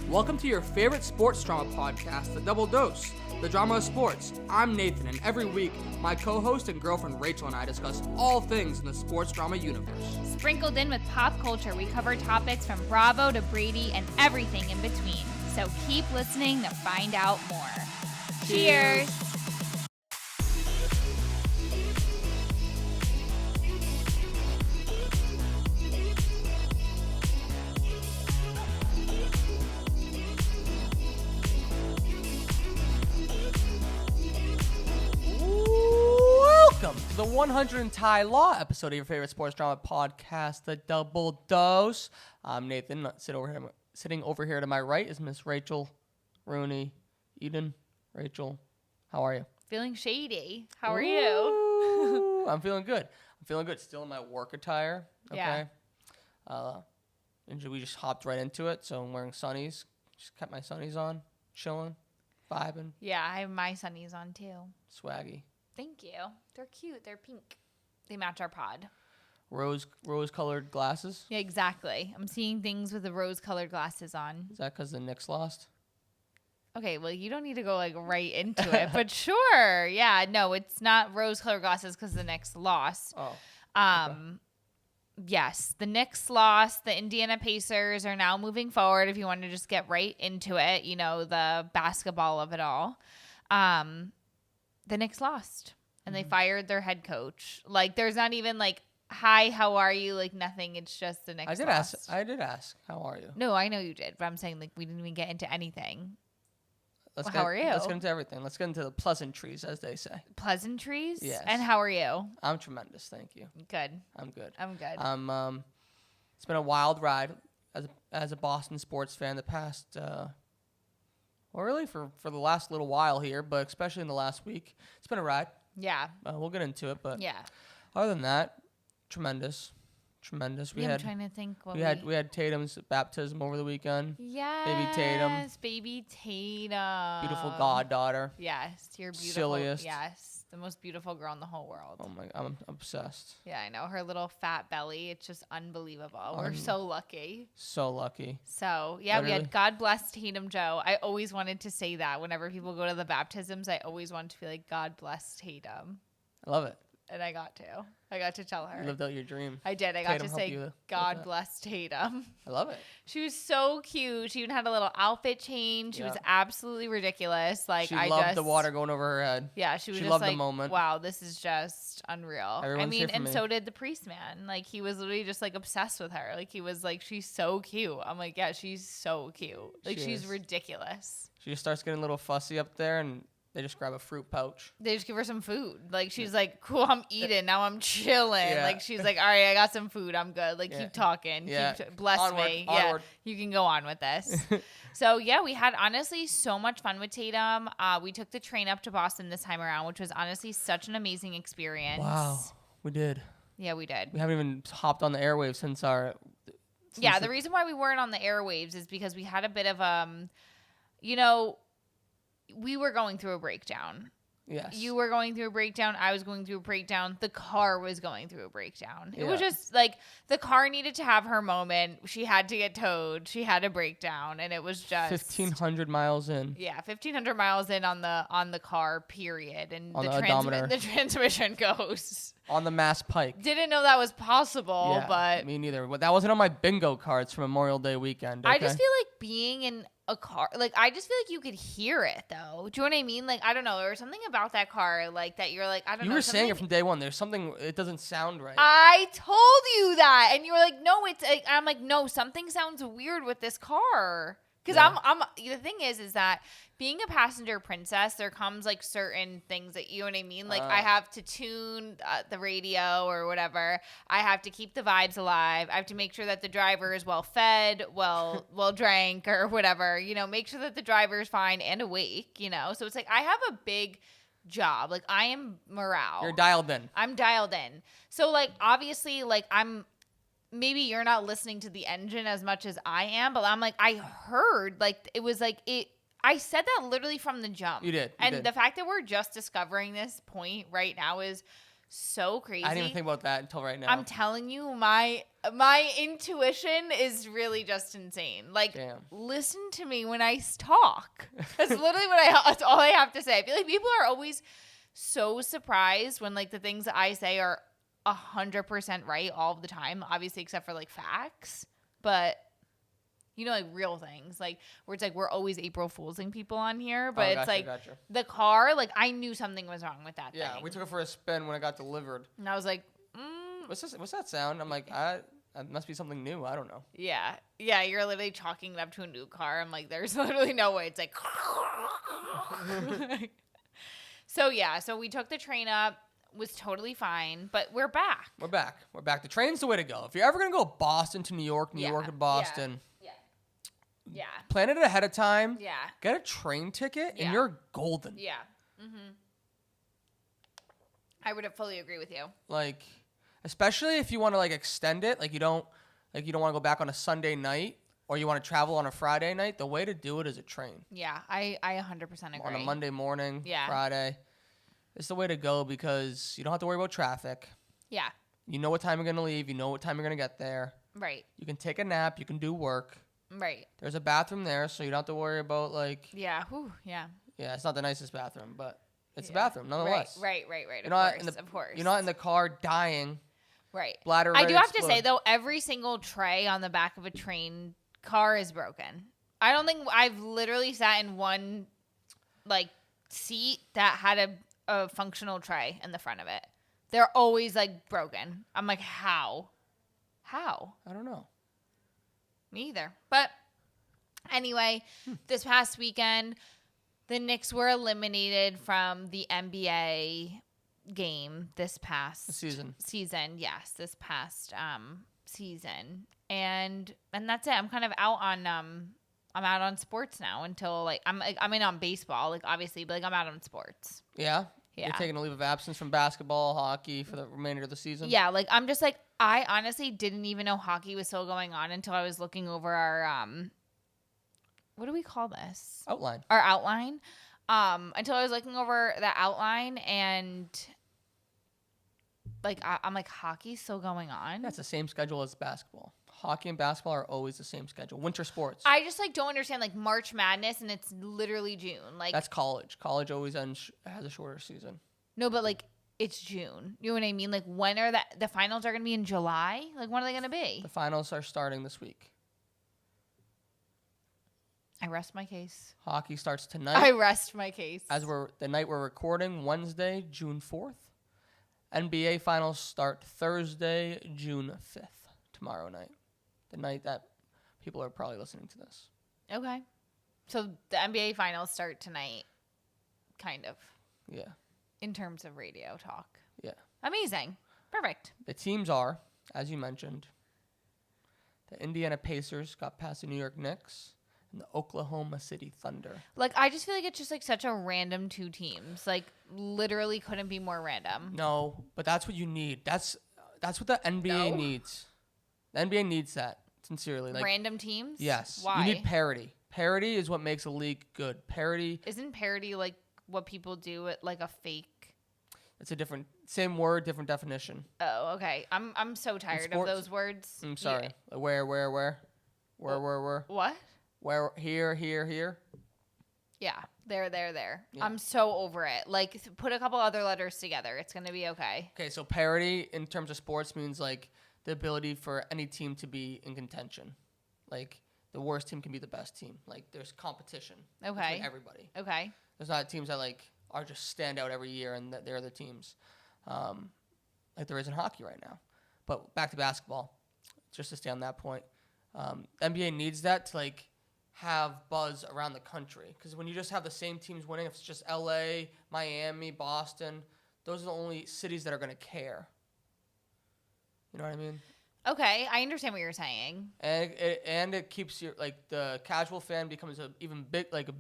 Welcome to your favorite sports drama podcast, The Double Dose, the drama of sports. I'm Nathan, and every week, my co-host and girlfriend Rachel and I discuss all things in the sports drama universe. Sprinkled in with pop culture, we cover topics from Bravo to Brady and everything in between. So keep listening to find out more. Cheers! Welcome to the 100 and Tie Law episode of your favorite sports drama podcast, The Double Dose. I'm Nathan. Sitting over here to my right is Miss Rachel Rooney Eden. Rachel, how are you? Feeling shady. How are you? I'm feeling good. Still in my work attire. Okay. Yeah. And we just hopped right into it. So I'm wearing sunnies. Just kept my sunnies on, chilling, vibing. Yeah, I have my sunnies on too. Swaggy. Thank you. They're cute. They're pink. They match our pod. Rose-colored glasses. Yeah, exactly. I'm seeing things with the rose-colored glasses on. Is that because the Knicks lost? Okay, well, you don't need to go right into it, but sure. Yeah, no, it's not rose-colored glasses because the Knicks lost. Oh. Okay. Yes, the Knicks lost. The Indiana Pacers are now moving forward. If you want to just get right into it, the basketball of it all. The Knicks lost, and they fired their head coach. There's not even hi, how are you? Nothing. It's just the Knicks lost. I did ask, how are you? No, I know you did, but I'm saying we didn't even get into anything. How are you? Let's get into everything. Let's get into the pleasantries, as they say. Pleasantries? Yes. And how are you? I'm tremendous, thank you. Good. I'm good. It's been a wild ride as a Boston sports fan the past, really for the last little while here, but especially in the last week. It's been a ride. Yeah. We'll get into it, but yeah. Other than that, tremendous. I'm trying to think. We had Tatum's baptism over the weekend. Yes. Baby Tatum. Beautiful goddaughter. Yes. You're beautiful. Silliest. Yes. The most beautiful girl in the whole world. Oh my, I'm obsessed. Yeah, I know. Her little fat belly. It's just unbelievable. We're so lucky. So lucky. So, yeah, we had God bless Tatum Joe. I always wanted to say that. Whenever people go to the baptisms, I always want to be like, God bless Tatum. I love it. And I got to tell her. You lived out your dream. I did. I got to say, God bless Tatum. I love it. She was so cute. She even had a little outfit change. She was absolutely ridiculous. She loved the water going over her head. Yeah, she loved the moment. Wow, this is just unreal. Everyone's so did the priest man. He was literally just obsessed with her. He was she's so cute. I'm like, yeah, she's so cute. She's ridiculous. She just starts getting a little fussy up there, and they just grab a fruit pouch. They just give her some food. She's like, cool, I'm eating. Now I'm chilling. Yeah. She's like, all right, I got some food. I'm good. Keep talking. Yeah. Bless Onward. me. Yeah, you can go on with this. So, yeah, we had honestly so much fun with Tatum. We took the train up to Boston this time around, which was honestly such an amazing experience. Wow, we did. Yeah, we did. We haven't even hopped on the airwaves since the reason why we weren't on the airwaves is because we had a bit of, we were going through a breakdown. Yes. You were going through a breakdown. I was going through a breakdown. The car was going through a breakdown. Yeah. It was just the car needed to have her moment. She had to get towed. She had a breakdown, and it was just 1,500 miles in. Yeah, 1,500 miles in on the car. Period. And on the transmission goes on the Mass Pike. Didn't know that was possible, but me neither. But that wasn't on my bingo cards for Memorial Day weekend. Okay? I just feel like being in a car, I just feel like you could hear it though. Do you know what I mean? I don't know, there was something about that car that you're I don't know. You were saying it from day one. There's something, it doesn't sound right. I told you that, and you were like, no, it's. I'm like, no, something sounds weird with this car. Because I'm the thing is that being a passenger princess, there comes certain things that, you know what I mean? I have to tune the radio or whatever. I have to keep the vibes alive. I have to make sure that the driver is well fed, well drank or whatever, make sure that the driver is fine and awake, So it's I have a big job. I am morale. You're dialed in. I'm dialed in. So obviously I'm, maybe you're not listening to the engine as much as I am, but I'm I heard it was I said that literally from the jump. You did. The fact that we're just discovering this point right now is so crazy. I didn't even think about that until right now. I'm telling you, my intuition is really just insane. Like, Damn. listen to me when I talk. That's literally that's all I have to say. I feel like people are always so surprised when like the things that I say are 100% right all of the time. Obviously, except for like facts, but. Like real things, like where it's like we're always April Foolsing people on here, but it's like the car, like I knew something was wrong with that thing. Yeah, we took it for a spin when it got delivered. And I was like, What's that sound? I'm like, it must be something new. I don't know. Yeah, you're literally chalking it up to a new car. I'm like, there's literally no way. It's like, so we took the train up, was totally fine, but we're back. We're back. The train's the way to go. If you're ever gonna go Boston to New York to Boston. Yeah. Plan it ahead of time. Yeah. Get a train ticket, and you're golden. Yeah. Mm-hmm. I would fully agree with you. Like, especially if you want to like extend it, like you don't want to go back on a Sunday night, or you want to travel on a Friday night. The way to do it is a train. Yeah, I 100% agree. On a Monday morning, Friday, it's the way to go because you don't have to worry about traffic. Yeah. You know what time you're gonna leave. You know what time you're gonna get there. Right. You can take a nap. You can do work. Right. There's a bathroom there, so you don't have to worry about like. Yeah. Whew, yeah. Yeah, it's not the nicest bathroom, but it's a bathroom nonetheless. Right. Of course. You're not in the car dying. Right. Bladder. I do have to say though, every single tray on the back of a train car is broken. I don't think I've literally sat in one like seat that had a functional tray in the front of it. They're always like broken. I'm like, how? I don't know. Me either. But anyway, this past weekend, the Knicks were eliminated from the NBA game this past season. Yes, this past season. And that's it. I'm kind of out on I'm out on sports now until like I'm in on baseball, like obviously, but like I'm out on sports. Yeah. You're taking a leave of absence from basketball, hockey for the remainder of the season? Yeah, like I'm just like I honestly didn't even know hockey was still going on until I was looking over our what do we call this? Outline. Our outline. Until I was looking over the outline and like I'm like hockey's still going on. That's the same schedule as basketball. Hockey and basketball are always the same schedule. Winter sports. I just like don't understand like March Madness and it's literally June. Like that's college. College always has a shorter season. No, but like it's June. You know what I mean? Like when are the finals are going to be in July? Like when are they going to be? The finals are starting this week. I rest my case. Hockey starts tonight. I rest my case. The night we're recording, Wednesday, June 4th. NBA finals start Thursday, June 5th, tomorrow night. The night that people are probably listening to this. Okay. So the NBA finals start tonight, kind of. Yeah. In terms of radio talk. Yeah. Amazing. Perfect. The teams are, as you mentioned, the Indiana Pacers got past the New York Knicks and the Oklahoma City Thunder. Like, I just feel like it's just like such a random two teams. Like, literally couldn't be more random. No, but that's what you need. That's what the NBA needs. The NBA needs that, sincerely. Like random teams? Yes. Why? You need parity. Parity is what makes a league good. Parity. Isn't parity like what people do at like a fake? It's a same word, different definition. Oh, okay. I'm so tired of those words. I'm sorry. Yeah. Where? Where? What? Where? Here. Yeah. There. Yeah. I'm so over it. Like, put a couple other letters together. It's going to be okay. Okay, so parity in terms of sports means like the ability for any team to be in contention. Like, the worst team can be the best team. Like, there's competition between everybody. Okay. There's not teams that like are just stand out every year and that they're the teams, like there is in hockey right now. But back to basketball, just to stay on that point, NBA needs that to like have buzz around the country. Because when you just have the same teams winning, if it's just LA, Miami, Boston, those are the only cities that are going to care. You know what I mean? Okay, I understand what you're saying. And it keeps your like the casual fan becomes a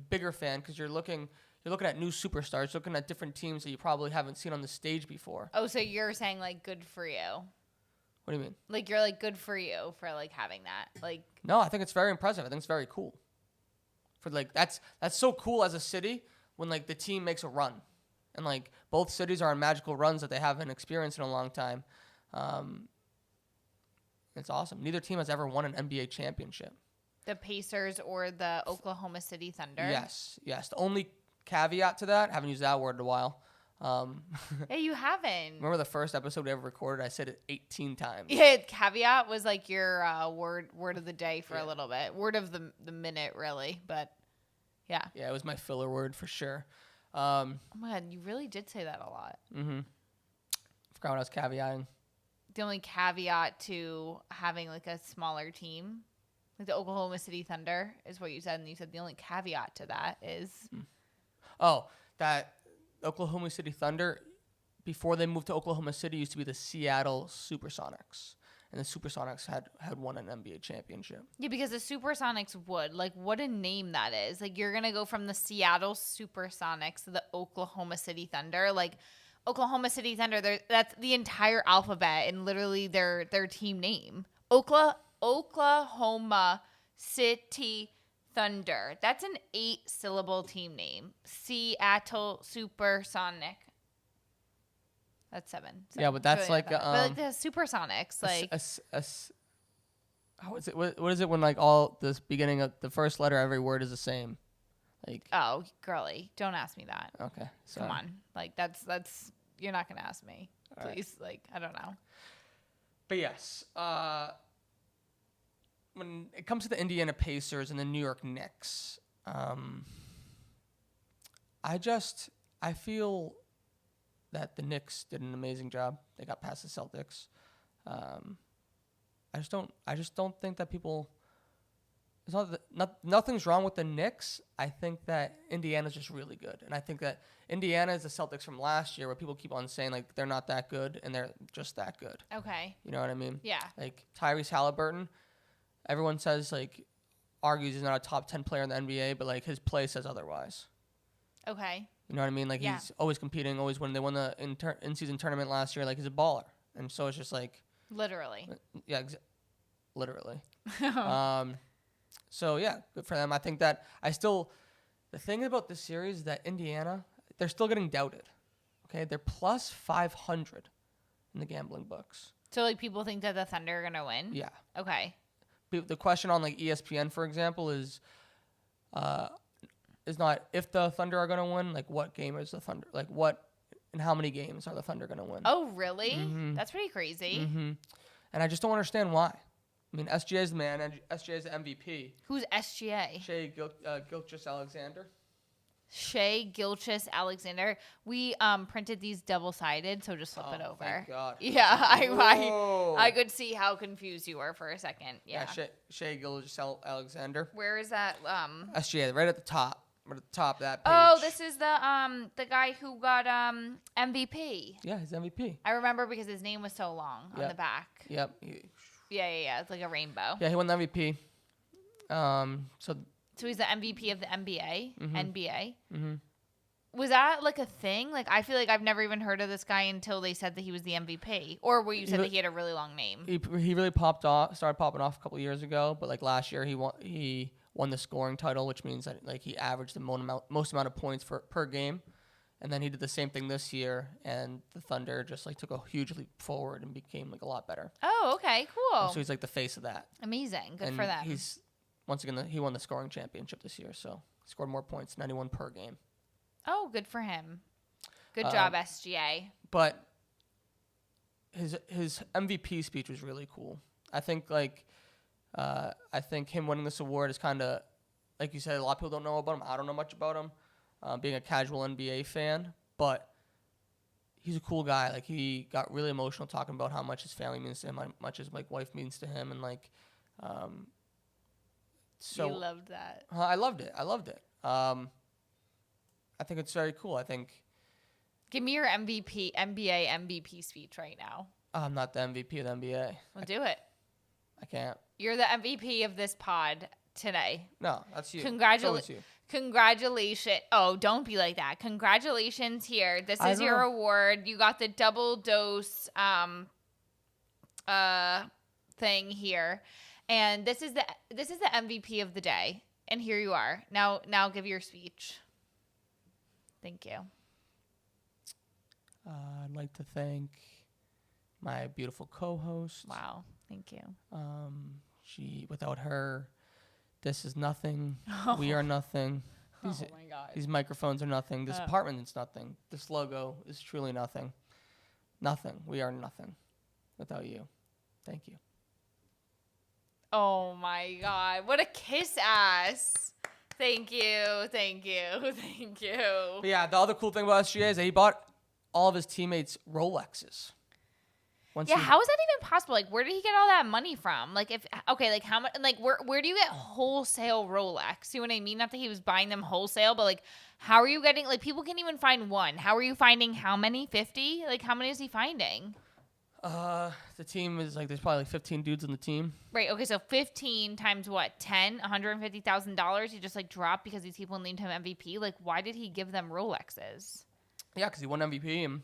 bigger fan because you're looking at new superstars, looking at different teams that you probably haven't seen on the stage before. Oh, so you're saying like good for you? What do you mean? Like you're like good for you for like having that. Like no, I think it's very impressive. I think it's very cool. For like that's so cool as a city when like the team makes a run. And like both cities are on magical runs that they haven't experienced in a long time. It's awesome. Neither team has ever won an NBA championship. The Pacers or the Oklahoma City Thunder? Yes. The only caveat to that, haven't used that word in a while. Hey, you haven't. Remember the first episode we ever recorded? I said it 18 times. Yeah, caveat was like your word of the day for a little bit. Word of the minute, really. But yeah. Yeah, it was my filler word for sure. Oh my God, you really did say that a lot. Mm-hmm. Forgot what I was caveating. The only caveat to having like a smaller team, like the Oklahoma City Thunder, is what you said. And you said the only caveat to that is... Oh, that Oklahoma City Thunder, before they moved to Oklahoma City, used to be the Seattle Supersonics. And the Supersonics had won an NBA championship. Yeah, because the Supersonics would. Like, what a name that is. Like, you're going to go from the Seattle Supersonics to the Oklahoma City Thunder. Like, Oklahoma City Thunder, that's the entire alphabet and literally their team name. Oklahoma City Thunder. That's an 8-syllable team name. Seattle Supersonic. That's 7. Yeah, but that's really like but like the Supersonics, like how is it? What is it when like all this beginning of the first letter of every word is the same? Like, oh, girly, don't ask me that. Okay, sorry. Come on, like that's you're not gonna ask me, please. Right. Like, I don't know. But yes, when it comes to the Indiana Pacers and the New York Knicks, I feel that the Knicks did an amazing job. They got past the Celtics. I just don't think that people. It's nothing's wrong with the Knicks. I think that Indiana's just really good, and I think that Indiana is the Celtics from last year, where people keep on saying like they're not that good, and they're just that good. Okay. You know what I mean? Yeah. Like Tyrese Halliburton, everyone says like argues he's not a top 10 player in the NBA, but like his play says otherwise. Okay. You know what I mean? Like he's always competing, always winning. They won the in-season tournament last year. Like he's a baller, and so it's just like literally. Yeah, literally. So yeah, good for them. I think that the thing about this series is that Indiana, they're still getting doubted. Okay, they're plus 500 in the gambling books. So like people think that the Thunder are gonna win. Yeah. Okay. The question on like ESPN, for example, is not if the Thunder are gonna win. Like what game is the Thunder? Like what and how many games are the Thunder gonna win? Oh really? Mm-hmm. That's pretty crazy. Mm-hmm. And I just don't understand why. I mean, SGA is the man, and SGA is the MVP. Who's SGA? Shai Gilgeous-Alexander. Shai Gilgeous-Alexander. We printed these double-sided, so just flip it over. Thank God. Yeah, I could see how confused you were for a second. Yeah. Shai Gilgeous-Alexander. Where is that? SGA, right at the top. Right at the top of that page. Oh, this is the guy who got MVP. Yeah, he's MVP. I remember because his name was so long on the back. Yep. Yeah. It's like a rainbow. Yeah, he won the MVP. So he's the MVP of the NBA. Mm-hmm. NBA. Mm-hmm. Was that like a thing? Like I feel like I've never even heard of this guy until they said that he was the MVP, or where you said that he had a really long name. He really started popping off a couple years ago, but like last year he won the scoring title, which means that like he averaged the most amount of points per game. And then he did the same thing this year, and the Thunder just like took a huge leap forward and became like a lot better. Oh, okay, cool. And so he's like the face of that. Amazing, good and for them. He's once again he won the scoring championship this year, so he scored more points, 91 per game. Oh, good for him. Good job, SGA. But his MVP speech was really cool. I think him winning this award is kind of like you said. A lot of people don't know about him. I don't know much about him. Being a casual NBA fan, but he's a cool guy. Like he got really emotional talking about how much his family means to him, how much his like wife means to him, and like, so. You loved that. I loved it. I think it's very cool. I think. Give me your NBA MVP speech right now. I'm not the MVP of the NBA. Well, do it. I can't. You're the MVP of this pod today. No, that's you. Congratulations. Oh, don't be like that. Congratulations here. This is your award. You got the double dose thing here. And this is the MVP of the day. And here you are. Now give your speech. Thank you. I'd like to thank my beautiful co-host. Wow. Thank you. Without her, this is nothing. We are nothing. Oh my God. These microphones are nothing. This apartment is nothing. This logo is truly nothing. Nothing. We are nothing without you. Thank you. Oh my God. What a kiss ass. Thank you. Thank you. Thank you. But yeah, the other cool thing about SGA is that he bought all of his teammates Rolexes. How is that even possible? Like, where did he get all that money from? Like, how much? Like, where do you get wholesale Rolex? You know what I mean? Not that he was buying them wholesale, but like, how are you getting? Like, people can't even find one. How are you finding how many? 50? Like, how many is he finding? The team is like there's probably like 15 dudes on the team. Right. Okay. So 15 times what? 10? $150,000. He just like dropped because these people named him MVP. Like, why did he give them Rolexes? Yeah, because he won MVP and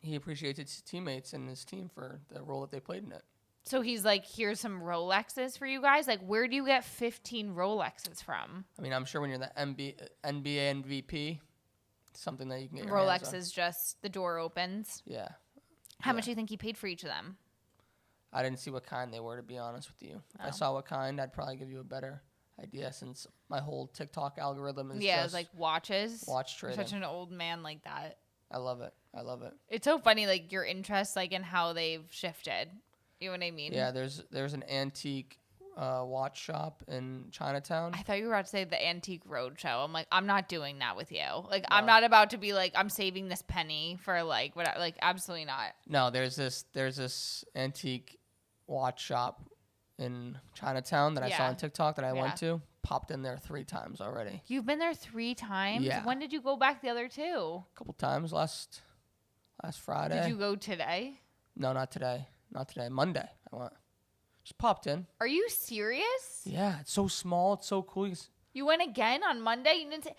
he appreciates his teammates and his team for the role that they played in it. So he's like, here's some Rolexes for you guys. Like, where do you get 15 Rolexes from? I mean, I'm sure when you're the NBA MVP, it's something that you can get your Rolex hands on. is just the door opens. Yeah. How much do you think he paid for each of them? I didn't see what kind they were, to be honest with you. If I saw what kind, I'd probably give you a better idea since my whole TikTok algorithm is it's like watches. Watch trading. You're such an old man like that. I love it. I love it. It's so funny, like your interests, like in how they've shifted. You know what I mean? Yeah, there's an antique watch shop in Chinatown. I thought you were about to say the Antique Roadshow. I'm like, I'm not doing that with you. Like, no. I'm not about to be like, I'm saving this penny for like what? Like, absolutely not. No, there's this antique watch shop in Chinatown that I saw on TikTok that I went to. Popped in there 3 times already. You've been there 3 times? Yeah. When did you go back the other 2? A couple times last Friday. Did you go today? No, not today. Not today. Monday. I went. Just popped in. Are you serious? Yeah, it's so small. It's so cool. You went again on Monday? You didn't say.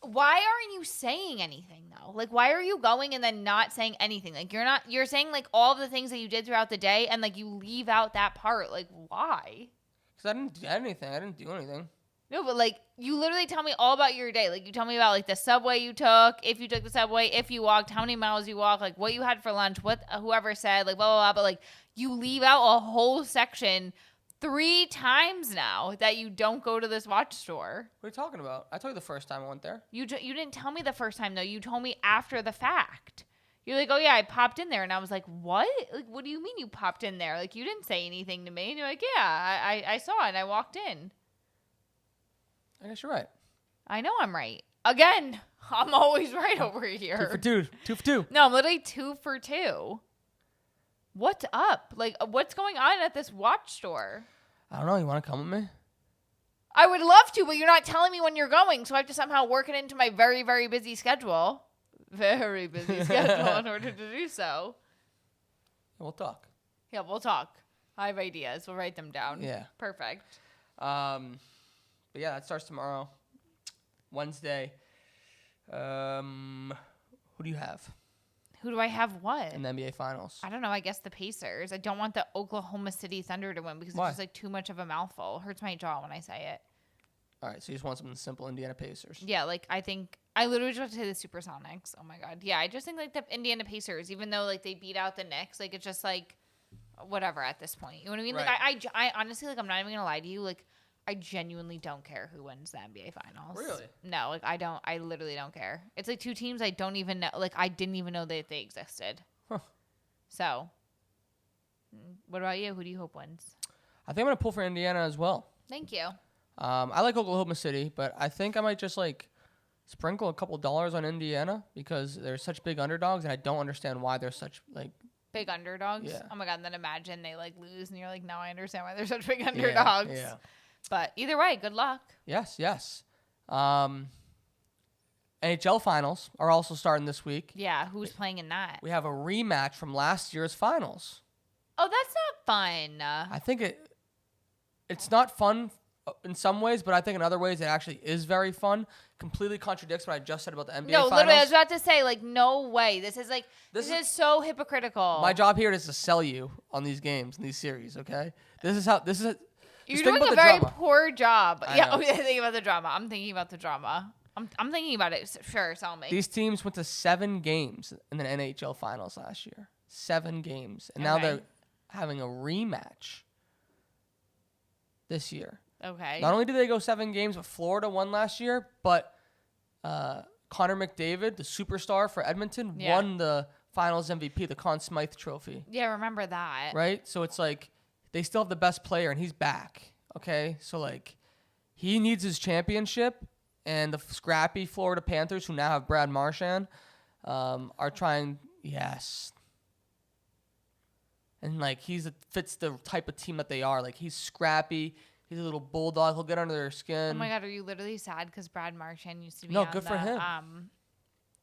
Why aren't you saying anything though? Like, why are you going and then not saying anything? Like, you're saying like all of the things that you did throughout the day and like you leave out that part. Like, why? Because I didn't get anything. I didn't do anything. No, but like you literally tell me all about your day. Like you tell me about like the subway you took, if you took the subway, if you walked, how many miles you walked, like what you had for lunch, what whoever said, like blah blah blah. But like you leave out a whole section 3 times now that you don't go to this watch store. What are you talking about? I told you the first time I went there. You didn't tell me the first time though. You told me after the fact. You're like, oh yeah, I popped in there, and I was like, what? Like, what do you mean you popped in there? Like you didn't say anything to me. And you're like, yeah, I saw it and I walked in. I guess you're right. I know I'm right. Again, I'm always right over here. 2 for 2. 2 for 2. No, I'm literally 2 for 2. What's up? Like, what's going on at this watch store? I don't know. You want to come with me? I would love to, but you're not telling me when you're going, so I have to somehow work it into my very, very busy schedule. Very busy schedule in order to do so. We'll talk. Yeah, we'll talk. I have ideas. We'll write them down. Yeah. Perfect. But yeah, that starts tomorrow. Wednesday. Who do you have? Who do I have what? In the NBA Finals. I don't know. I guess the Pacers. I don't want the Oklahoma City Thunder to win because Why? it's just like too much of a mouthful. It hurts my jaw when I say it. All right, so you just want something simple, Indiana Pacers. Yeah, like I think I literally just want to say the Supersonics. Oh my god. Yeah, I just think like the Indiana Pacers, even though like they beat out the Knicks, like it's just like whatever at this point. You know what I mean? Right. Like I honestly, like I'm not even gonna lie to you, like I genuinely don't care who wins the NBA Finals. Really? No, like I literally don't care. It's like 2 teams I don't even know, like I didn't even know that they existed. Huh. So, what about you? Who do you hope wins? I think I'm going to pull for Indiana as well. Thank you. I like Oklahoma City, but I think I might just like sprinkle a couple dollars on Indiana because they're such big underdogs, and I don't understand why they're such like big underdogs. Yeah. Oh my god! And then imagine they like lose, and you're like, now I understand why they're such big underdogs. Yeah. But either way, good luck. Yes. NHL Finals are also starting this week. Yeah, who's playing in that? We have a rematch from last year's Finals. Oh, that's not fun. I think it's not fun in some ways, but I think in other ways it actually is very fun. Completely contradicts what I just said about the NBA Finals. No, literally, I was about to say, like, no way. This is so hypocritical. My job here is to sell you on these games and these series, okay? You're doing a very poor job. I Yeah, know. okay, thinking about the drama. I'm thinking about the drama. I'm thinking about it. Sure, tell me. These teams went to 7 games in the NHL Finals last year. 7 games. And now they're having a rematch this year. Okay. Not only did they go 7 games, but Florida won last year, but Connor McDavid, the superstar for Edmonton, won the Finals MVP, the Conn Smythe Trophy. Yeah, remember that. Right? So it's like they still have the best player, and he's back. Okay? So, like, he needs his championship, and the scrappy Florida Panthers, who now have Brad Marchand, are trying, yes. And, like, fits the type of team that they are. Like, he's scrappy. He's a little bulldog. He'll get under their skin. Oh, my God. Are you literally sad because Brad Marchand used to be good for him.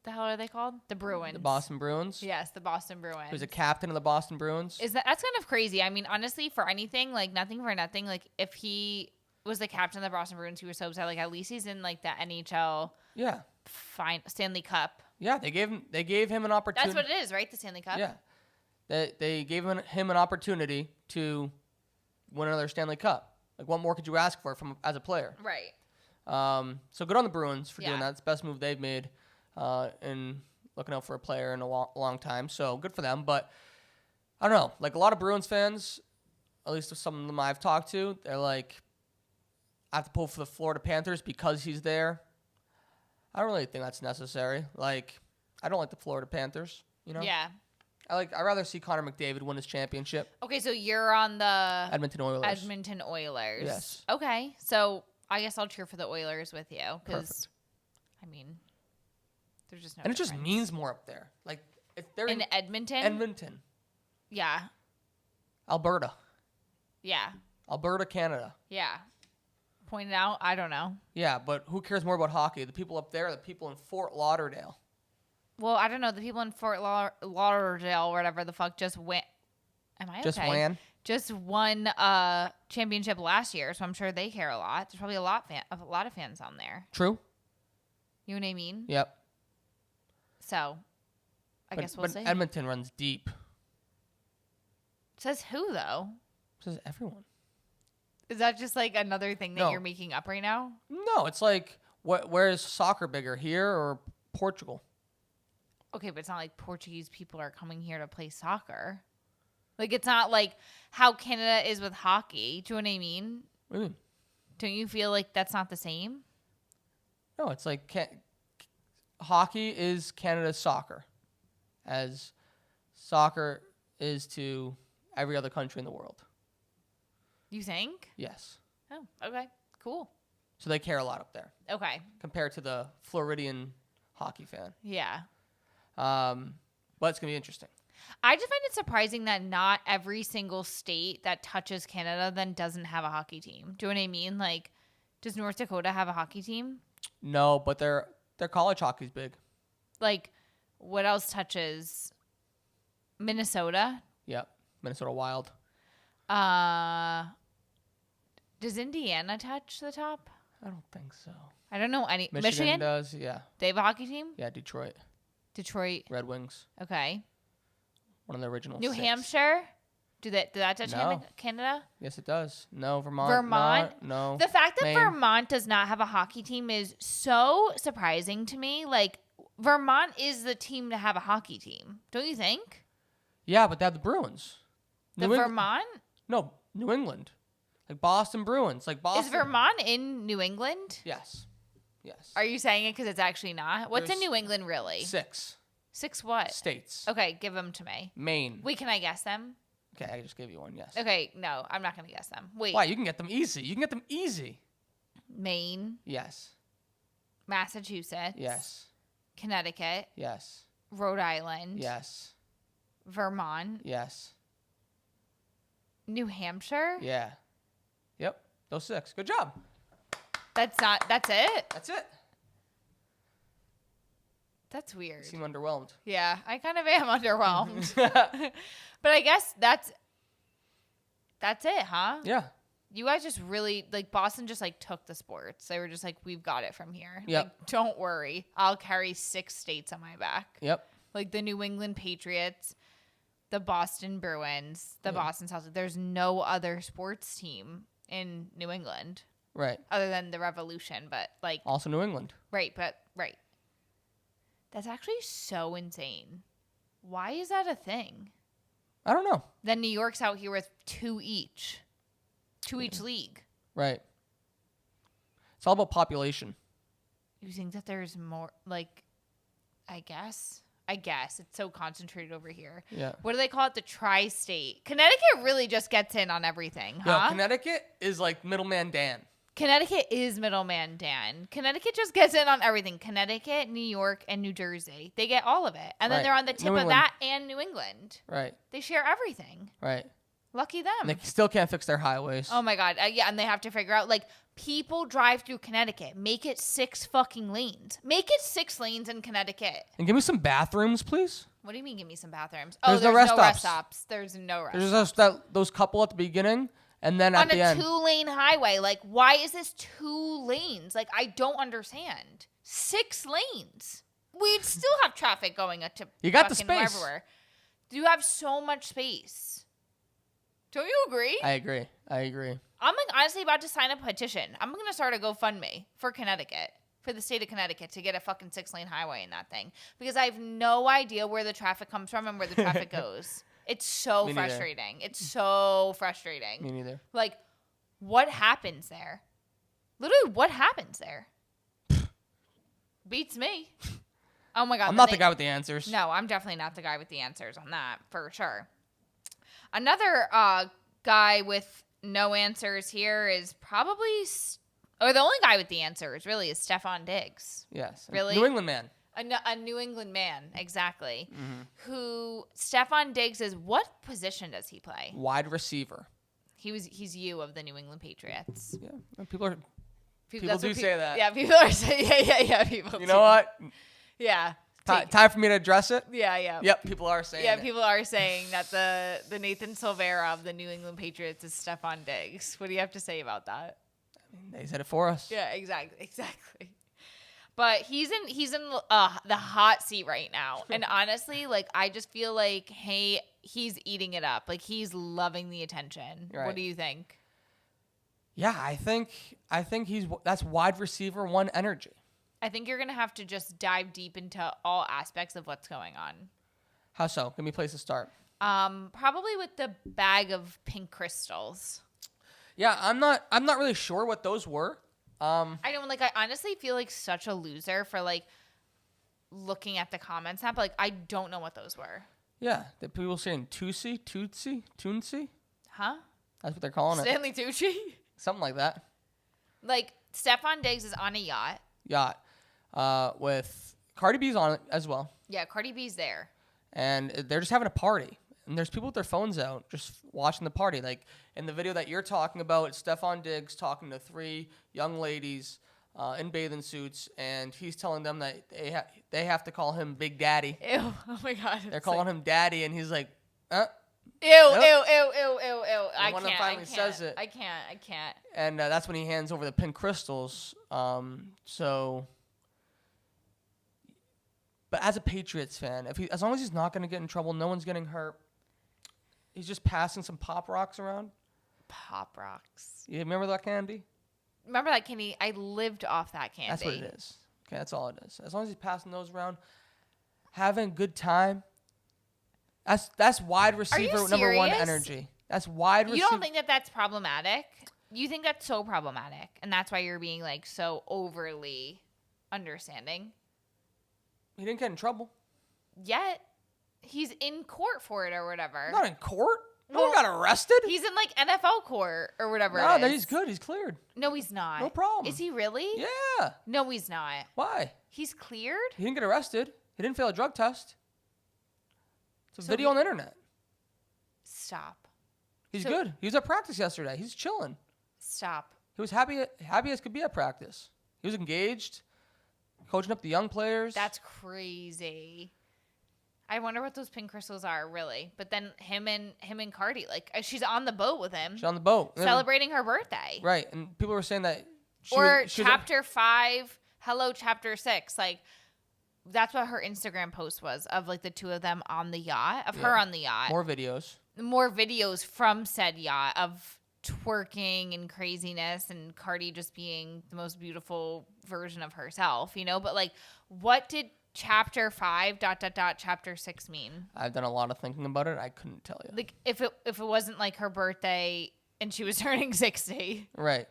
The hell are they called? The Bruins. The Boston Bruins? Yes, the Boston Bruins. He was a captain of the Boston Bruins. That's kind of crazy. I mean, honestly, for anything, like, nothing for nothing. Like, if he was the captain of the Boston Bruins, he was so upset. Like, at least he's in, like, the NHL Stanley Cup. Yeah, they gave him an opportunity. That's what it is, right? The Stanley Cup? Yeah. They gave him an opportunity to win another Stanley Cup. Like, what more could you ask for as a player? Right. So good on the Bruins for doing that. It's the best move they've made in looking out for a player in a long time. So good for them. But I don't know. Like, a lot of Bruins fans, at least some of them I've talked to, they're like, I have to pull for the Florida Panthers because he's there. I don't really think that's necessary. Like, I don't like the Florida Panthers, you know? Yeah. I'd rather see Connor McDavid win his championship. Okay, so you're on the Edmonton Oilers. Edmonton Oilers. Yes. Okay, so I guess I'll cheer for the Oilers with you because, I mean, there's just no. And it difference. just means more up there. Like, if they're in Edmonton. Edmonton. Yeah. Alberta. Yeah. Alberta, Canada. Yeah. Pointed out. I don't know. Yeah, but who cares more about hockey? The people up there, or the people in Fort Lauderdale. Well, I don't know. The people in Fort Lauderdale, whatever the fuck, just went. Am I okay? Just won a championship last year, so I'm sure they care a lot. There's probably a lot of fans on there. True. You know what I mean? Yep. So, I guess we'll see. But Edmonton runs deep. Says who though? Says everyone. Is that just like another thing that you're making up right now? No, it's like where is soccer bigger, here or Portugal? Okay, but it's not like Portuguese people are coming here to play soccer. Like, it's not like how Canada is with hockey. Do you know what I mean? What do you mean? Don't you feel like that's not the same? No, it's like hockey is Canada's soccer, as soccer is to every other country in the world. You think? Yes. Oh, okay. Cool. So they care a lot up there. Okay. Compared to the Floridian hockey fan. Yeah. But it's going to be interesting. I just find it surprising that not every single state that touches Canada then doesn't have a hockey team. Do you know what I mean? Like, does North Dakota have a hockey team? No, but their college hockey's big. Like, what else touches Minnesota? Yep. Minnesota Wild. Does Indiana touch the top? I don't think so. I don't know any. Michigan does, yeah. They have a hockey team? Yeah, Detroit Red Wings. Okay. One of the original New 6. Hampshire? Did that touch No. Canada? Yes, it does. No, Vermont. No. The fact that Maine. Vermont does not have a hockey team is so surprising to me. Like, Vermont is the team to have a hockey team. Don't you think? Yeah, but they have the Bruins. Vermont? No, New England. Like Boston Bruins. Like Boston. Is Vermont in New England? Yes. Are you saying it because it's actually not? What's in New England, really? 6. 6 what? States. Okay, give them to me. Maine. Wait, can I guess them? Okay, I just gave you one, yes. Okay, no, I'm not going to guess them. Wait. Why? You can get them easy. Maine. Yes. Massachusetts. Yes. Connecticut. Yes. Rhode Island. Yes. Vermont. Yes. New Hampshire. Yeah. Yep. Those 6. Good job. That's it? That's it. That's weird. You seem underwhelmed. Yeah, I kind of am underwhelmed. But I guess that's it, huh? Yeah. You guys just really, like, Boston just, like, took the sports. They were just like, we've got it from here. Yep. Like, don't worry. I'll carry 6 states on my back. Yep. Like, the New England Patriots, the Boston Bruins, the Boston Celtics. There's no other sports team in New England. Right. Other than the Revolution, but like Also New England. right. That's actually so insane. Why is that a thing? I don't know. Then New York's out here with two each league. Right. It's all about population. You think that there's more, like, I guess it's so concentrated over here. Yeah. What do they call it? The tri-state. Connecticut really just gets in on everything, huh? Yeah, Connecticut is like middleman Dan. Connecticut is middleman Dan. Connecticut just gets in on everything. Connecticut, New York, and New Jersey. They get all of it. And then Right. they're on the tip New of England. that and New England. Right. They share everything. Right. Lucky them. And they still can't fix their highways. Oh my God. Yeah. And they have to figure out, like, people drive through Connecticut. Make it 6 fucking lanes. Make it 6 lanes in Connecticut. And give me some bathrooms, please. What do you mean give me some bathrooms? There's no There's rest no rest stops. stops. There's no rest There's stops. those couple at the beginning, and then at On the a end. 2-lane highway. Like, why is this 2 lanes? Like, I don't understand. 6 lanes. We'd still have traffic going to You got the fucking space. everywhere. You have so much space. Don't you agree? I agree. I'm like honestly about to sign a petition. I'm going to start a GoFundMe for Connecticut, for the state of Connecticut, to get a fucking 6-lane highway in that thing. Because I have no idea where the traffic comes from and where the traffic goes. It's so Me neither. frustrating. It's so frustrating. Me neither. Like, what happens there? Literally, what happens there? Beats me. Oh my God. I'm not the guy with the answers. No, I'm definitely not the guy with the answers on that, for sure. Another guy with no answers here is probably, or the only guy with the answers really is Stefan Diggs. Yes. Really? New England man. A New England man, exactly. Mm-hmm. Who Stefan Diggs is? What position does he play? Wide receiver. He's you of the New England Patriots. Yeah. And people That's do what say that. Yeah, people are saying. Yeah. People. You know what? Yeah. Time for me to address it. Yeah. Yep. People are saying. Yeah, it. people are saying that the Nathan Silveira of the New England Patriots is Stefan Diggs. What do you have to say about that? They said it for us. Yeah, exactly. But he's in the hot seat right now, and honestly, like I just feel like he's eating it up. Like he's loving the attention. Right. What do you think? Yeah, I think that's wide receiver 1 energy. I think you're gonna have to just dive deep into all aspects of what's going on. How so? Give me a place to start. Probably with the bag of pink crystals. Yeah, I'm not really sure what those were. I don't like. I honestly feel like such a loser for like looking at the comments now, but like I don't know what those were. Yeah, the people saying Tootsie, Huh? that's what they're calling it. Stanley Tucci? Something like that. Like Stefan Diggs is on a yacht. Yacht, with Cardi B's on it as well, Yeah, Cardi B's there. and they're just having a party. And there's people with their phones out just watching the party. Like in the video that you're talking about, it's Stefan Diggs talking to 3 young ladies in bathing suits, and he's telling them that they have to call him Big Daddy. Ew! Oh my God! They're calling him Daddy, and he's like, Ew! Nope. Ew! And one of them finally says it. I can't. And that's when he hands over the pink crystals. But as a Patriots fan, as long as he's not going to get in trouble, no one's getting hurt. He's just passing some Pop Rocks around. Pop Rocks. You remember that candy? Remember that candy? I lived off that candy. That's what it is. Okay, that's all it is. As long as he's passing those around, having a good time. That's wide receiver number 1 serious? energy. That's wide receiver. You don't think that that's problematic? You think that's so problematic, and that's why you're being like so overly understanding? He didn't get in trouble. Yet he's in court for it or whatever. Not in court. No Well, one got arrested. He's in like NFL court or whatever. No, it is. he's good. He's cleared. No, he's not. No problem. Is he really? Yeah. No, he's not. Why? He's cleared? He didn't get arrested. He didn't fail a drug test. It's a So video on the internet. Stop. He's So- good. He was at practice yesterday. He's chilling. Stop. He was happy as could be at practice. He was engaged, coaching up the young players. That's crazy. I wonder what those pink crystals are, really. But then him and Cardi, like she's on the boat with him, She's on the boat. And then- celebrating her birthday. Right. And people were saying that Or she was- chapter 5, hello chapter 6. Like that's what her Instagram post was of like the 2 of them on the yacht, of her Yeah. on the yacht. more videos. More videos from said yacht of twerking and craziness, and Cardi just being the most beautiful version of herself, you know? But like, what did chapter 5 ... chapter 6 mean? I've done a lot of thinking about it. I couldn't tell you. Like, if it wasn't like her birthday and she was turning 60, Right.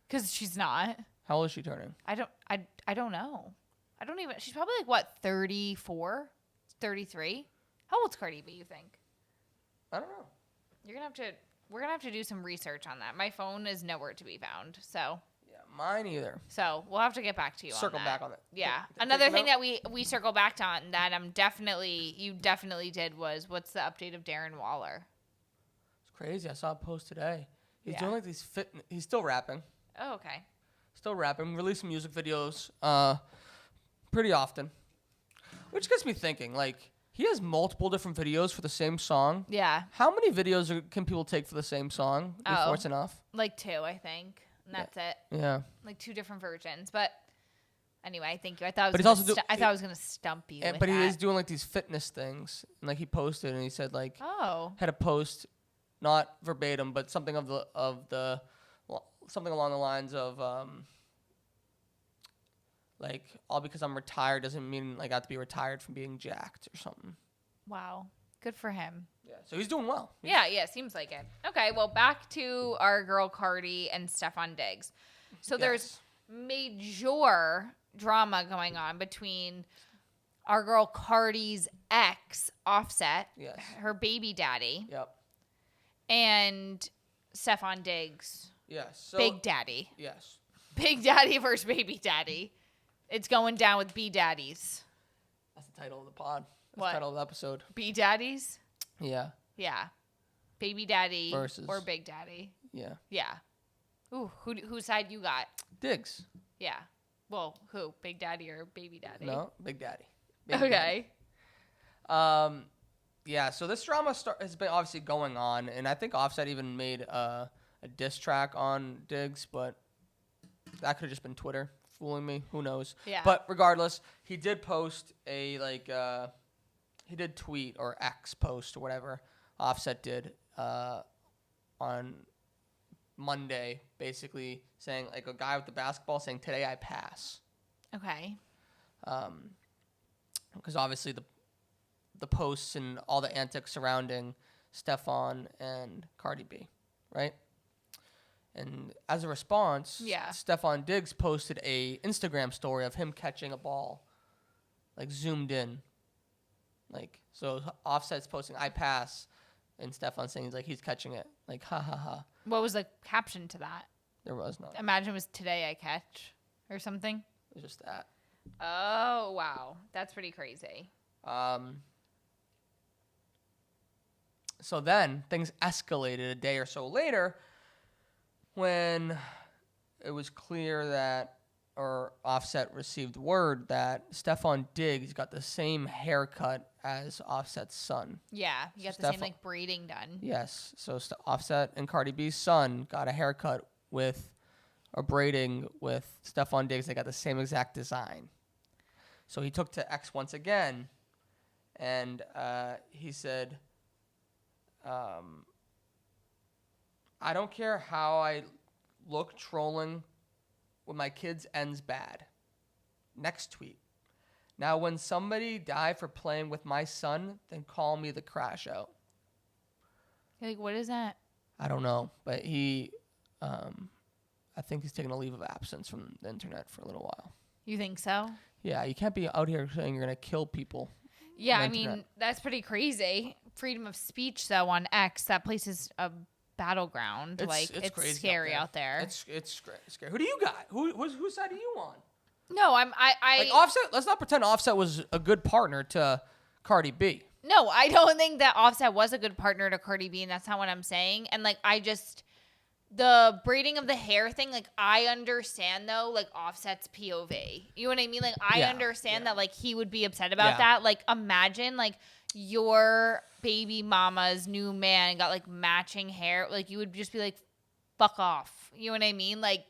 because she's not. How old is she turning? I don't know. I don't even. She's probably like what, 34, 33. How old's Cardi B, you think? I don't know. We're gonna have to do some research on that. My phone is nowhere to be found. So Yeah, mine either. So we'll have to get back to you Circle on that. back on it. Yeah. Take Another thing note. that we circle back on that you definitely did was, what's the update of Darren Waller? It's crazy. I saw a post today. He's Yeah. doing like these he's still rapping. Oh, okay. Still rapping. Releasing music videos pretty often. Which gets me thinking, like, he has multiple different videos for the same song. Yeah. How many videos can people take for the same song before it's enough? Like 2, I think. And that's it. Yeah. Like 2 different versions. But anyway, thank you. I thought But I he's was also I thought I was gonna stump you. With but he that. is doing like these fitness things. And like he posted and he said like Oh. had a post, not verbatim, but something something along the lines of like, all because I'm retired doesn't mean like I have to be retired from being jacked or something. Wow. Good for him. Yeah. So he's doing well. Yeah, seems like it. Okay, well, back to our girl Cardi and Stefan Diggs. So there's major drama going on between our girl Cardi's ex, Offset, Yes. her baby daddy, Yep. and Stefan Diggs, Yes. So, Big Daddy. Yes. Big Daddy versus Baby Daddy. It's going down with B Daddies. That's the title of the pod. That's What? the title of the episode. B Daddies? Yeah. Yeah. Baby Daddy Versus. or Big Daddy. Yeah. Yeah. Ooh, whose side you got? Diggs. Yeah. Well, who? Big Daddy or Baby Daddy? No, Big Daddy. Big Okay. Daddy. Yeah, so this drama has been obviously going on, and I think Offset even made a diss track on Diggs, but that could have just been Twitter fooling me. Who knows? Yeah. But regardless, he did post he did tweet or X post or whatever Offset did on Monday, basically saying, like, a guy with the basketball saying, "Today I pass." Okay. Because obviously the posts and all the antics surrounding Stefan and Cardi B, right? And as a response, Yeah. Stefan Diggs posted a Instagram story of him catching a ball, like zoomed in. Like, so Offset's posting, "I pass," and Stefan saying he's catching it. Like, ha ha ha. What was the caption to that? There was none. Imagine it was "Today I catch" or something. It was just that. Oh, wow. That's pretty crazy. So then things escalated a day or so later when it was clear that, or Offset received word that Stefan Diggs got the same haircut as Offset's son. Yeah. You got the same, like, braiding done. Yes. So Offset and Cardi B's son got a haircut with a braiding with Stefan Diggs. They got the same exact design. So he took to X once again, and he said, "I don't care how I look trolling when my kids ends bad." Next tweet. "Now when somebody die for playing with my son, then call me the crash out." You're like, what is that? I don't know, but he, I think he's taking a leave of absence from the internet for a little while. You think so? Yeah, you can't be out here saying you're going to kill people. Yeah, on the I mean, internet. that's pretty crazy. Freedom of speech, though, on X, that place is a battleground. It's crazy scary out there. It's scary. Who do you got? Whose side are you on? No, I Like Offset, let's not pretend Offset was a good partner to Cardi B. No, I don't think that Offset was a good partner to Cardi B, and that's not what I'm saying. And, like, the braiding of the hair thing, like, I understand, though, like, Offset's POV. You know what I mean? Like, I understand that, like, he would be upset about that. Like, imagine, like, your baby mama's new man got, like, matching hair. Like, you would just be like, fuck off. You know what I mean? Like,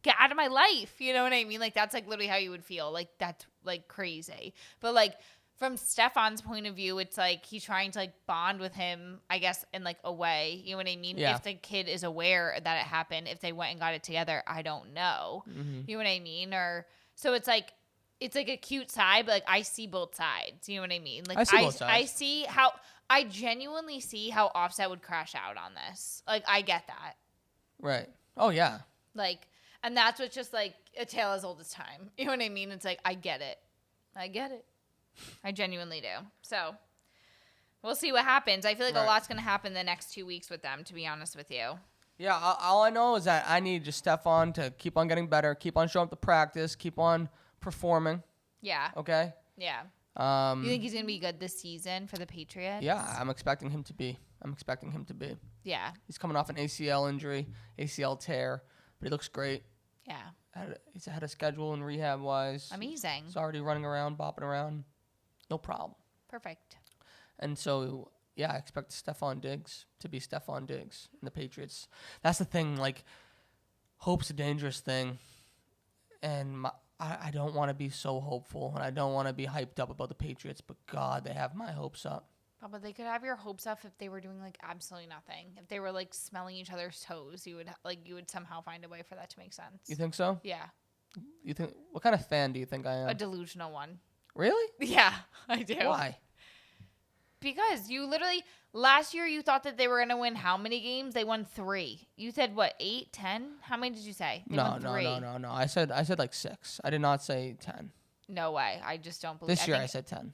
get out of my life. You know what I mean? Like, that's, like, literally how you would feel. Like, that's, like, crazy. But, like, from Stefan's point of view, it's like he's trying to like bond with him, I guess, in like a way. You know what I mean? Yeah. If the kid is aware that it happened, if they went and got it together, I don't know. Mm-hmm. You know what I mean? Or so it's like a cute side, but like I see both sides. You know what I mean? Like I see both sides. I see how I genuinely see how Offset would crash out on this. Like I get that. Right. Oh yeah. Like, and that's what's just like a tale as old as time. You know what I mean? It's like I get it. I genuinely do. So we'll see what happens. I feel like a lot's going to happen the next 2 weeks with them, to be honest with you. Yeah, all I know is that I need just Stefan to keep on getting better, keep on showing up to practice, keep on performing. Yeah. Okay? Yeah. You think he's going to be good this season for the Patriots? Yeah, I'm expecting him to be. Yeah. He's coming off an ACL injury, ACL tear, but he looks great. Yeah. He's ahead of schedule and rehab-wise. Amazing. He's already running around, bopping around. No problem. Perfect. And so, yeah, I expect Stefon Diggs to be Stefon Diggs in the Patriots. That's the thing. Like, hope's a dangerous thing. And I don't want to be so hopeful, and I don't want to be hyped up about the Patriots, but God, they have my hopes up. Oh, but they could have your hopes up if they were doing like absolutely nothing. If they were like smelling each other's toes, you would somehow find a way for that to make sense. You think so? Yeah. You think? What kind of fan do you think I am? A delusional one. Really? Yeah, I do. Why? Because you literally last year you thought that they were gonna win how many games? They won 3. You said what, 8, 10? How many did you say? They won 3. No. I said like 6. I did not say 10. No way. I just don't believe. This year I said 10.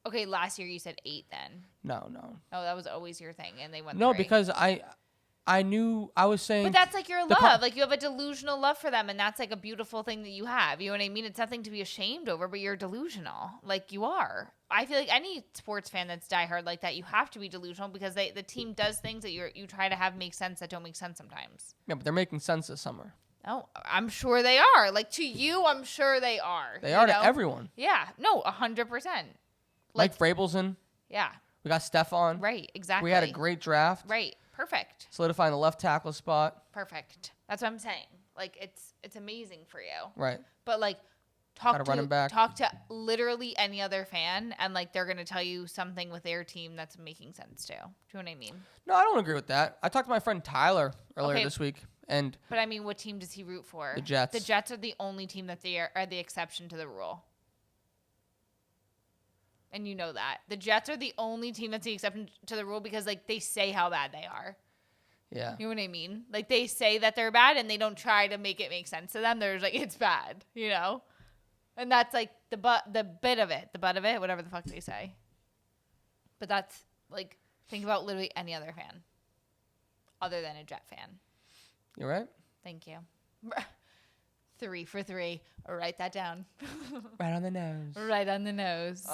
Okay, last year you said 8 then. No. Oh, that was always your thing, and they won 3. No, because I knew I was saying. But that's like your love. Like you have a delusional love for them, and that's like a beautiful thing that you have. You know what I mean? It's nothing to be ashamed over, but you're delusional. Like you are. I feel like any sports fan that's diehard like that, you have to be delusional because the team does things that you try to have make sense that don't make sense sometimes. Yeah, but they're making sense this summer. Oh, I'm sure they are. Like to you, I'm sure they are. They are to everyone. Yeah. No, 100%. Like Vrabel's in. Yeah. We got Stefan. Right. Exactly. We had a great draft. Right. Perfect. Solidifying the left tackle spot. Perfect. That's what I'm saying. Like it's amazing for you. Right. But like talk to literally any other fan and like they're gonna tell you something with their team that's making sense too. Do you know what I mean? No, I don't agree with that. I talked to my friend Tyler earlier this week, and but I mean, what team does he root for? The Jets. The Jets are the only team that they are the exception to the rule. And you know that. The Jets are the only team that's the exception to the rule because, like, they say how bad they are. Yeah. You know what I mean? Like, they say that they're bad and they don't try to make it make sense to them. They're like, it's bad, you know? And that's, like, the butt of it, whatever the fuck they say. But that's, like, think about literally any other fan other than a Jet fan. You're right. Thank you. 3 for 3. Write that down. Right on the nose. Right on the nose.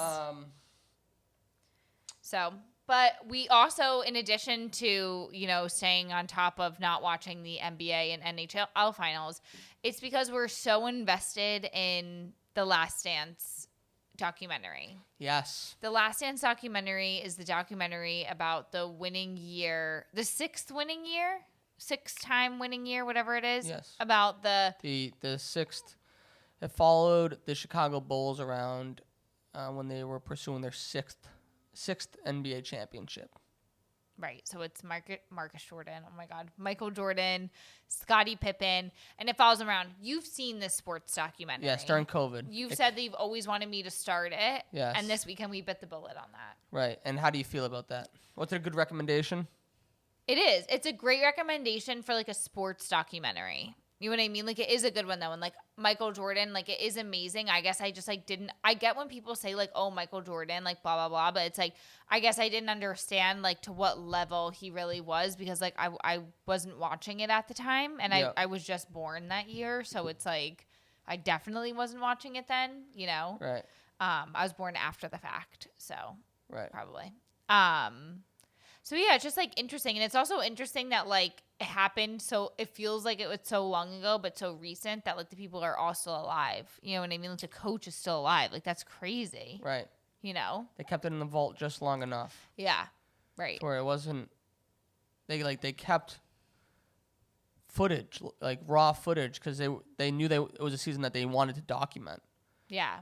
So, but we also, in addition to, you know, staying on top of not watching the NBA and NHL finals, it's because we're so invested in the Last Dance documentary. Yes. The Last Dance documentary is the documentary about the winning year, the 6th winning year? 6-time winning year, whatever it is. Yes. About the 6th. It followed the Chicago Bulls around when they were pursuing their sixth NBA championship. Right. So it's Marcus Jordan. Oh my God. Michael Jordan, Scottie Pippen, and it follows around. You've seen this sports documentary. Yes, during COVID. You've said that you've always wanted me to start it. Yes. And this weekend we bit the bullet on that. Right. And how do you feel about that? What's a good recommendation? It is. It's a great recommendation for like a sports documentary. You know what I mean? Like it is a good one though. And like Michael Jordan, like it is amazing. I guess I just like I get when people say like, oh, Michael Jordan, like blah, blah, blah. But it's like, I guess I didn't understand like to what level he really was because like I wasn't watching it at the time. And I was just born that year. So it's like, I definitely wasn't watching it then, you know? Right. I was born after the fact. So right. Probably. So yeah, it's just like interesting. And it's also interesting that like it happened. So it feels like it was so long ago, but so recent that like the people are all still alive. You know what I mean? Like the coach is still alive. Like that's crazy. Right. You know? They kept it in the vault just long enough. Yeah. Right. Where it wasn't, they kept footage, like raw footage, because they knew it was a season that they wanted to document. Yeah.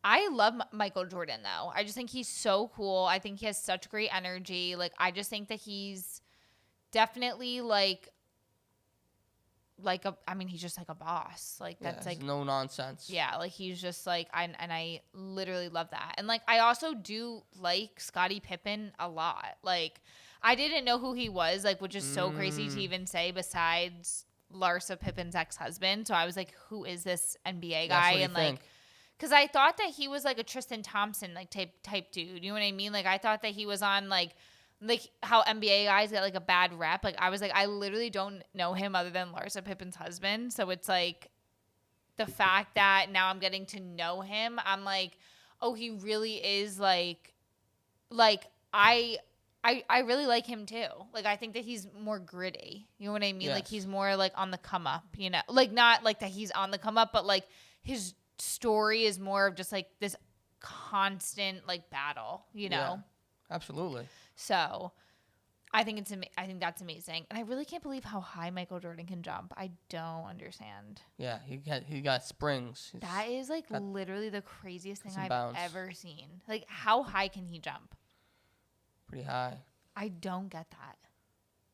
I love Michael Jordan, though. I just think he's so cool. I think he has such great energy. Like, I just think that he's definitely he's just like a boss. Like, that's like no nonsense. Yeah, like he's just like I literally love that. And like I also do like Scottie Pippen a lot. Like I didn't know who he was, like, which is so crazy to even say besides Larsa Pippen's ex-husband. So I was like, who is this NBA guy? And like cuz I thought that he was like a Tristan Thompson like type dude. You know what I mean? Like I thought that he was on like how NBA guys get like a bad rep. Like I was like, I literally don't know him other than Larsa Pippen's husband. So it's like the fact that now I'm getting to know him, I'm like, oh, he really is like I really like him too. Like I think that he's more gritty. You know what I mean? Yes. Like he's more like on the come up, you know? Like not like that he's on the come up, but like his story is more of just like this constant like battle, you know? Yeah, absolutely. So I think that's amazing, and I really can't believe how high Michael Jordan can jump. I don't understand. Yeah, he got springs. That is like literally the craziest thing I've bounce. ever seen. Like, how high can he jump? Pretty high. I don't get that.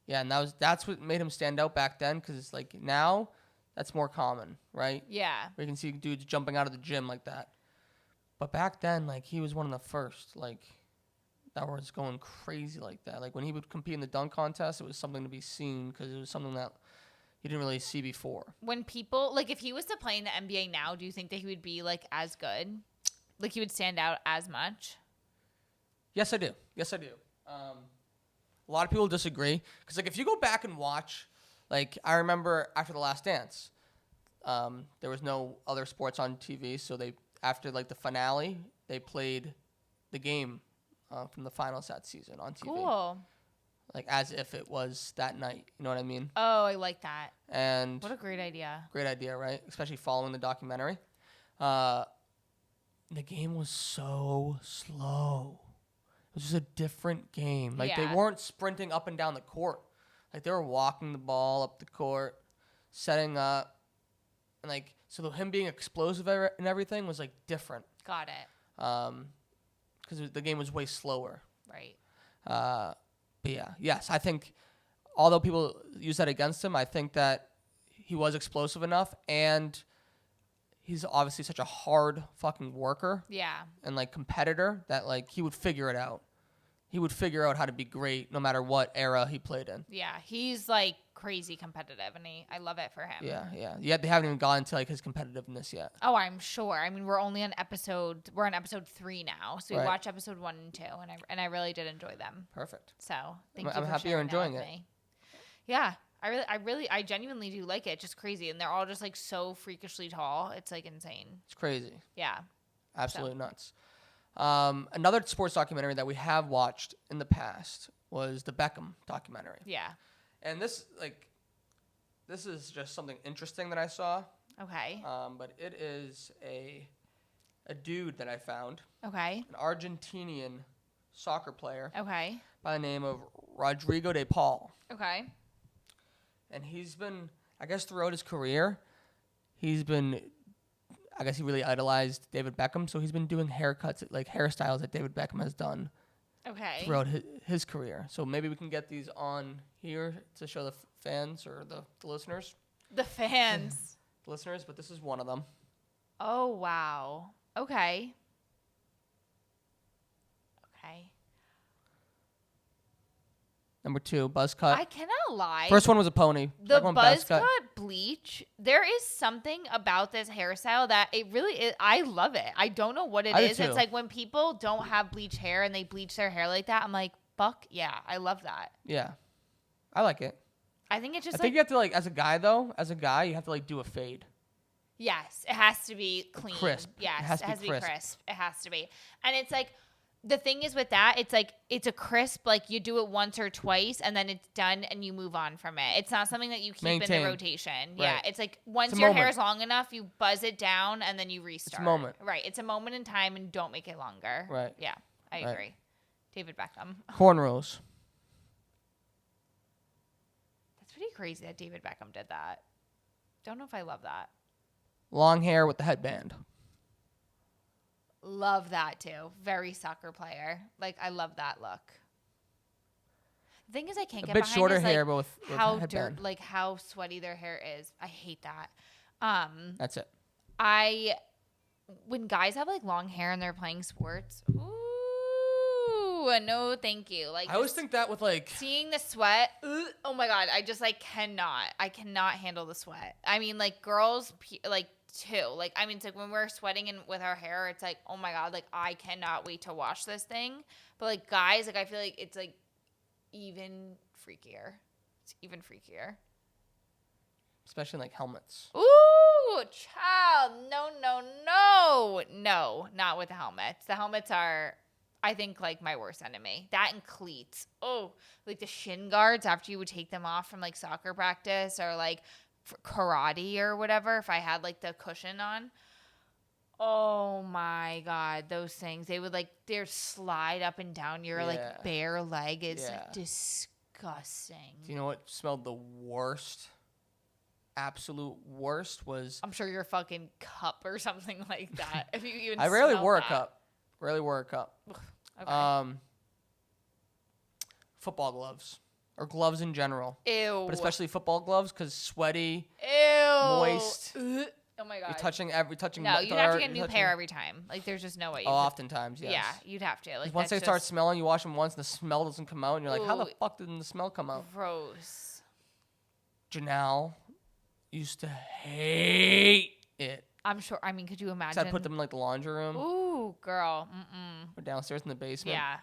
Yeah, and that's what made him stand out back then, because like now, that's more common, right? Yeah. Where you can see dudes jumping out of the gym like that. But back then, like he was one of the first, like that was going crazy like that. Like when he would compete in the dunk contest, it was something to be seen because it was something that you didn't really see before. When people like, if he was to play in the NBA now, do you think that he would be like as good? Like he would stand out as much? Yes, I do. A lot of people disagree because like if you go back and watch, like I remember after The Last Dance, there was no other sports on TV, so after like the finale, they played the game from the finals that season on TV. Cool. Like as if it was that night. You know what I mean? Oh, I like that. And what a great idea. Great idea, right? Especially following the documentary. The game was so slow. It was just a different game. Like they weren't sprinting up and down the court. Like they were walking the ball up the court, setting up, and like so him being explosive and everything was like different. Got it. Because the game was way slower. Right. But yeah, yes, I think although people use that against him, I think that he was explosive enough, and he's obviously such a hard fucking worker. Yeah. And like competitor that like he would figure it out. He would figure out how to be great no matter what era he played in. Yeah, he's like crazy competitive, and I love it for him. Yeah. They haven't even gotten to like his competitiveness yet. Oh, I'm sure. I mean, we're on episode 3 now, so we watched episode 1 and 2, and I really did enjoy them. Perfect. So thank you. I'm happy you're enjoying it. Me. Yeah, I genuinely do like it. It's just crazy, and they're all just like so freakishly tall. It's like insane. It's crazy. Yeah. Absolutely nuts. Another sports documentary that we have watched in the past was the Beckham documentary. Yeah. And this is just something interesting that I saw. Okay. But it is a dude that I found. Okay. An Argentinian soccer player. Okay. By the name of Rodrigo de Paul. Okay. And he's been, I guess throughout his career, he really idolized David Beckham, so he's been doing haircuts, like hairstyles that David Beckham has done throughout his career. So maybe we can get these on here to show the fans or the listeners. The fans. The listeners, but this is one of them. Oh, wow. Okay. Number 2, buzz cut. I cannot lie. First one was a pony. The buzz cut bleach, there is something about this hairstyle that it really is. I love it. I don't know what it is. It's like when people don't have bleach hair and they bleach their hair like that, I'm like, fuck yeah, I love that. Yeah. I like it. I think it's just I think you have to like, as a guy, you have to like do a fade. Yes, it has to be clean. Crisp. Yes, it has to be crisp. It has to be. And it's like, the thing is with that, it's like, it's a crisp, like you do it once or twice and then it's done and you move on from it. It's not something that you keep in the rotation. Right. Yeah. It's like once your hair is long enough, you buzz it down and then you restart. It's a moment. Right. It's a moment in time and don't make it longer. Right. Yeah. I agree. David Beckham. Cornrows. That's pretty crazy that David Beckham did that. Don't know if I love that. Long hair with the headband. Love that too. Very soccer player. Like, I love that look. The thing is, I can't A get bit behind shorter is, like, hair, but with how headband. like how sweaty their hair is. I hate that. That's it. When guys have like long hair and they're playing sports, ooh, no, thank you. Like, I always think that with like seeing the sweat. Oh my god, I just like cannot. I cannot handle the sweat. I mean, like girls, like too. Like, I mean, it's like when we're sweating and with our hair, it's like, oh my god, like I cannot wait to wash this thing. But like guys, like I feel like it's like even freakier. It's even freakier. especially like helmets. Ooh, child. No, not with the helmets. The helmets are, I think, like my worst enemy. That and cleats. Oh, like the shin guards after you would take them off from like soccer practice or like for karate or whatever. If I had like the cushion on. Oh my God, those things. They would like, they're slide up and down your like bare leg. It's like disgusting. Do you know what smelled the worst? Absolute worst was. I'm sure your fucking cup or something like that. If you even I rarely smell wore that. a cup. Rarely wore a cup. Okay. Football gloves or gloves in general. Ew. But especially football gloves because sweaty, Ew. Moist. Oh my God. You're touching. No, you'd have to get a new pair every time. Like, there's just no way. Oftentimes, yes. Yeah, you'd have to. Like, once they start smelling, you wash them once, and the smell doesn't come out, and you're like, how the fuck didn't the smell come out? Gross. Janelle used to hate it. I'm sure. I mean, could you imagine? I put them in like the laundry room. Ooh, girl. Or downstairs in the basement. Yeah,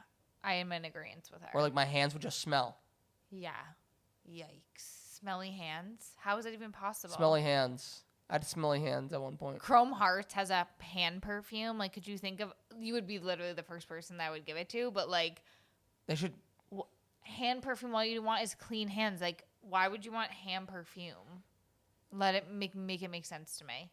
I am in agreement with her. Or like my hands would just smell. Yeah. Yikes. Smelly hands. How is that even possible? Smelly hands. I had smelly hands at one point. Chrome Hearts has a hand perfume. Like, could you think of? You would be literally the first person that I would give it to. But like, they should. Hand perfume. All you want is clean hands. Like, why would you want hand perfume? Let it make it make sense to me.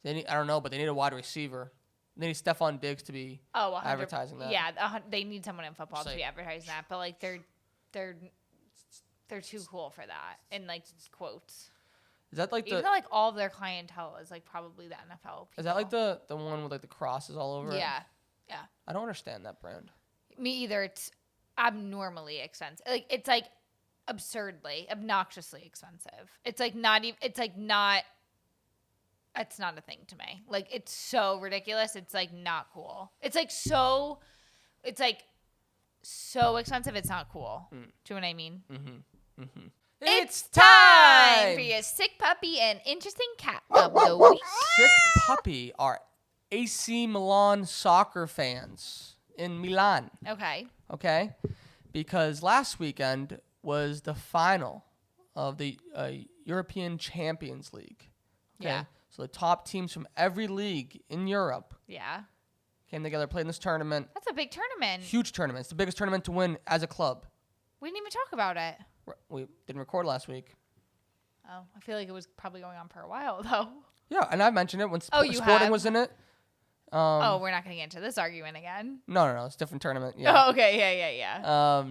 They need, I don't know, but they need a wide receiver. They need Stephon Diggs to be advertising that. Yeah, they need someone in football to be advertising that. But like, they're too cool for that. In like quotes. Is that like even though like all of their clientele is like probably the NFL people. Is that like the one with like the crosses all over? Yeah. I don't understand that brand. Me either. It's abnormally expensive. Like, it's like absurdly, obnoxiously expensive. It's like not even. It's like not. It's not a thing to me. Like, it's so ridiculous. It's like not cool. It's like so. It's like so expensive. It's not cool. Do you know what I mean? Mm-hmm. It's time for your sick puppy and interesting cat of the week. Sick puppy are AC Milan soccer fans in Milan. Okay? Because last weekend was the final of the European Champions League. Okay? Yeah. So the top teams from every league in Europe came together, played in this tournament. That's a big tournament. Huge tournament. It's the biggest tournament to win as a club. We didn't even talk about it. We didn't record last week. Oh, I feel like it was probably going on for a while, though. Yeah, and I mentioned it when Sporting was in it. We're not going to get into this argument again. No. It's a different tournament. Yeah. Oh, okay. Yeah.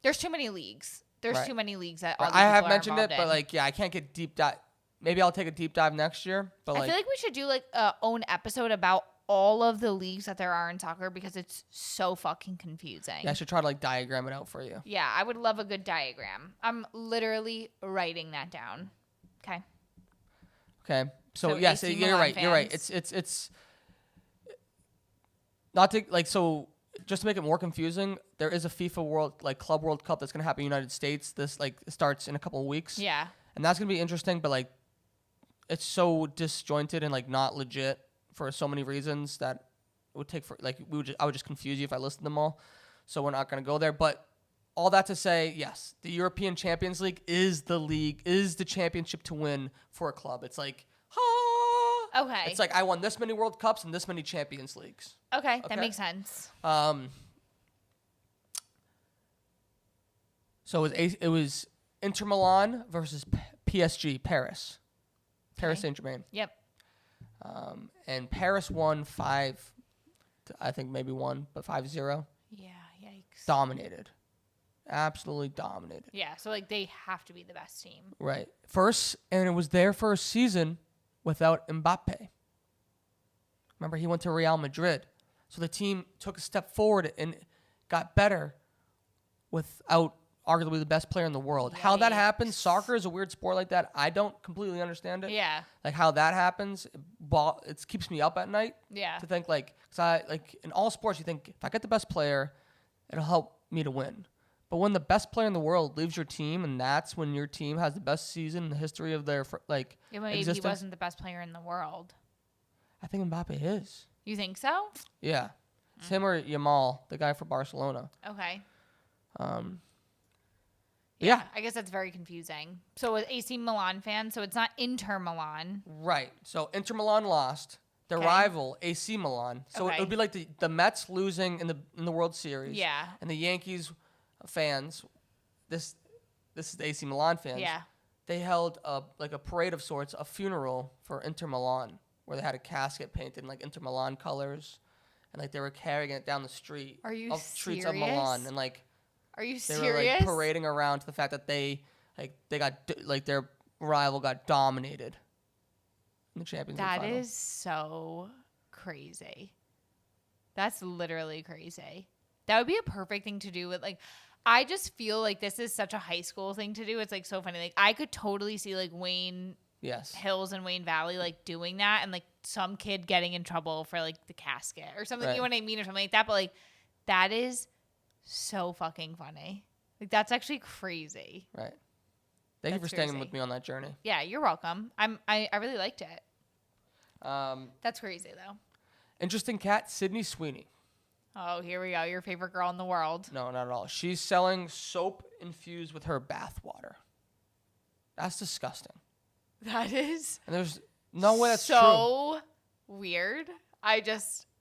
There's too many leagues. There's too many leagues that all I have mentioned it, but like, I can't get deep dive. Maybe I'll take a deep dive next year. But I feel like we should do like a own episode about all of the leagues that there are in soccer because it's so fucking confusing. Yeah, I should try to like diagram it out for you. Yeah, I would love a good diagram. I'm literally writing that down. Okay. So yes, you're right. You're right. It's not to like, so just to make it more confusing, there is a FIFA Club World Cup that's going to happen in the United States. This like starts in a couple of weeks. Yeah. And that's going to be interesting, but like it's so disjointed and like not legit for so many reasons that it would take for like I would just confuse you if I listed them all. So we're not going to go there, but all that to say, yes, the European Champions League is the championship to win for a club. It's like, okay. It's like I won this many World Cups and this many Champions Leagues. Okay, that makes sense. So it was Inter Milan versus PSG, Paris Saint-Germain. Yep. And Paris won 5-0. Yeah, yikes. Dominated. Absolutely dominated. Yeah, so like they have to be the best team. Right. And it was their first season without Mbappe. Remember, he went to Real Madrid. So the team took a step forward and got better without arguably the best player in the world. How that happens, soccer is a weird sport like that. I don't completely understand it. Yeah. Like how that happens, it keeps me up at night. Yeah. To think like, cause I like in all sports, you think if I get the best player, it'll help me to win. But when the best player in the world leaves your team, and that's when your team has the best season in the history of their maybe existence. he wasn't the best player in the world. I think Mbappe is. You think so? Yeah, it's him or Yamal, the guy for Barcelona. Okay. Yeah. I guess that's very confusing. So with AC Milan fans, so it's not Inter Milan. Right. So Inter Milan lost. Their rival, AC Milan. So it would be like the Mets losing in the World Series. Yeah. And the Yankees fans, this is the AC Milan fans. Yeah. They held a parade of sorts, a funeral for Inter Milan, where they had a casket painted in Inter Milan colors, and they were carrying it down the street. Are you streets of Milan, and Are you they serious? were parading around to the fact that they got their rival got dominated in the Champions League final. That is so crazy. That's literally crazy. That would be a perfect thing to do with I just feel like this is such a high school thing to do. It's so funny. I could totally see Wayne Hills and Wayne Valley doing that, and some kid getting in trouble for the casket or something. Right. You know what I mean, or something like that. But that is so fucking funny. That's actually crazy. Right. Thank you for staying with me on that journey. Yeah, you're welcome. I really liked it. That's crazy though. Interesting cat, Sydney Sweeney. Oh, here we go. Your favorite girl in the world. No, not at all. She's selling soap infused with her bath water. That's disgusting. That is. And there's no way that's true. So weird. I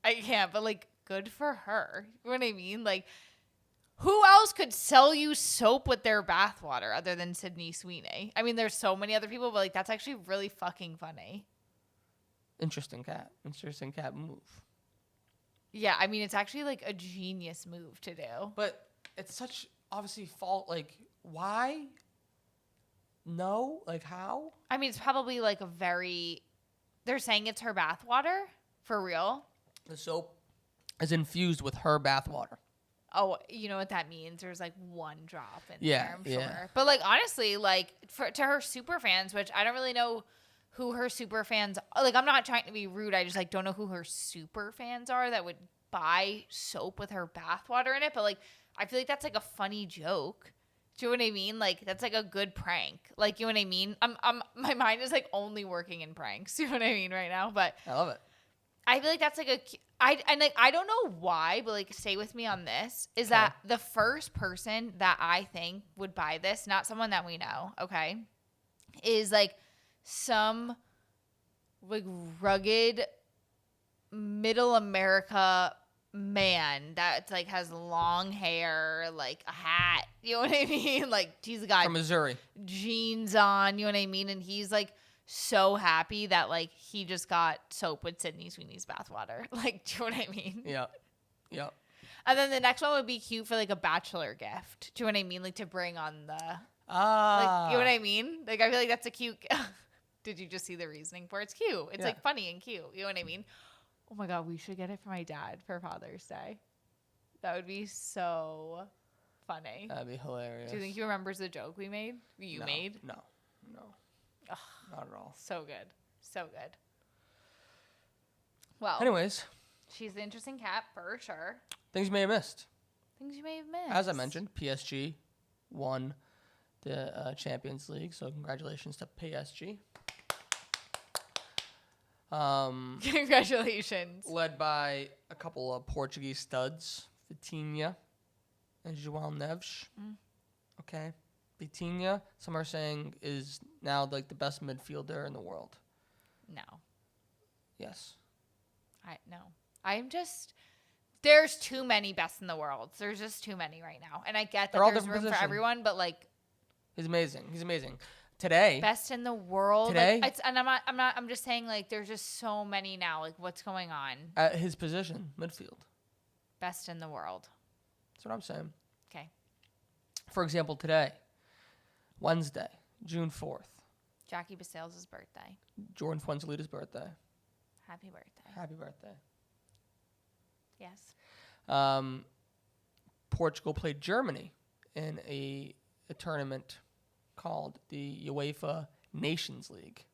can't, but good for her. You know what I mean? Who else could sell you soap with their bath water other than Sydney Sweeney? I mean, there's so many other people, but that's actually really fucking funny. Interesting cat move. Yeah, I mean, it's actually a genius move to do. But it's such obviously fault. Why? No, how? I mean, it's probably a very. They're saying it's her bath water for real. The soap is infused with her bath water. Oh, you know what that means? There's one drop in there, I'm yeah. sure. But honestly, to her super fans, which I don't really know who her super fans are. I'm not trying to be rude. I just don't know who her super fans are that would buy soap with her bathwater in it. But I feel that's a funny joke. Do you know what I mean? That's a good prank. You know what I mean? My mind is only working in pranks. You know what I mean right now? But I love it. I feel that's I don't know why, but stay with me on this. Is that the first person that I think would buy this, not someone that we know, okay, is some rugged middle America man that has long hair, a hat, you know what I mean? He's got from Missouri jeans on, you know what I mean? And he's so happy that he just got soap with Sydney Sweeney's bathwater. Do you know what I mean? Yeah. And then the next one would be cute for a bachelor gift. Do you know what I mean? To bring on the you know what I mean? I feel that's a cute. Did you just see the reasoning for it? It's cute. It's funny and cute. You know what I mean? Oh my God, we should get it for my dad for Father's Day. That would be so funny. That'd be hilarious. Do you think he remembers the joke we made? You made? No. Ugh, not at all. So good. So good. Well. Anyways. She's an interesting cat for sure. Things you may have missed. Things you may have missed. As I mentioned, PSG won the Champions League, so congratulations to PSG. Congratulations. Led by a couple of Portuguese studs, Vitinha and João Neves. Okay. Vitinha, some are saying, is now the best midfielder in the world. No. Yes. I'm just... There's too many best in the world. There's just too many right now. And I get that there's room for everyone, but He's amazing. Today. Best in the world. Today. I'm just saying there's just so many now. What's going on? At his position, midfield. Best in the world. That's what I'm saying. Okay. For example, today, Wednesday, June 4th. Jackie Basales' birthday. Jordan Fuenzalita's birthday. Happy birthday. Happy birthday. Yes. Portugal played Germany in a tournament called the UEFA Nations League.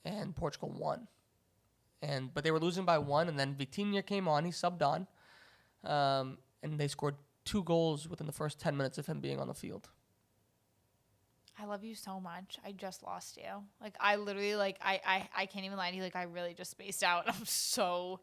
And Portugal won. But they were losing by 1, and then Vitinha came on. He subbed on. And they scored 2 goals within the first 10 minutes of him being on the field. I love you so much. I just lost you. Like, I literally, like, I can't even lie to you. Like, I really just spaced out. I'm so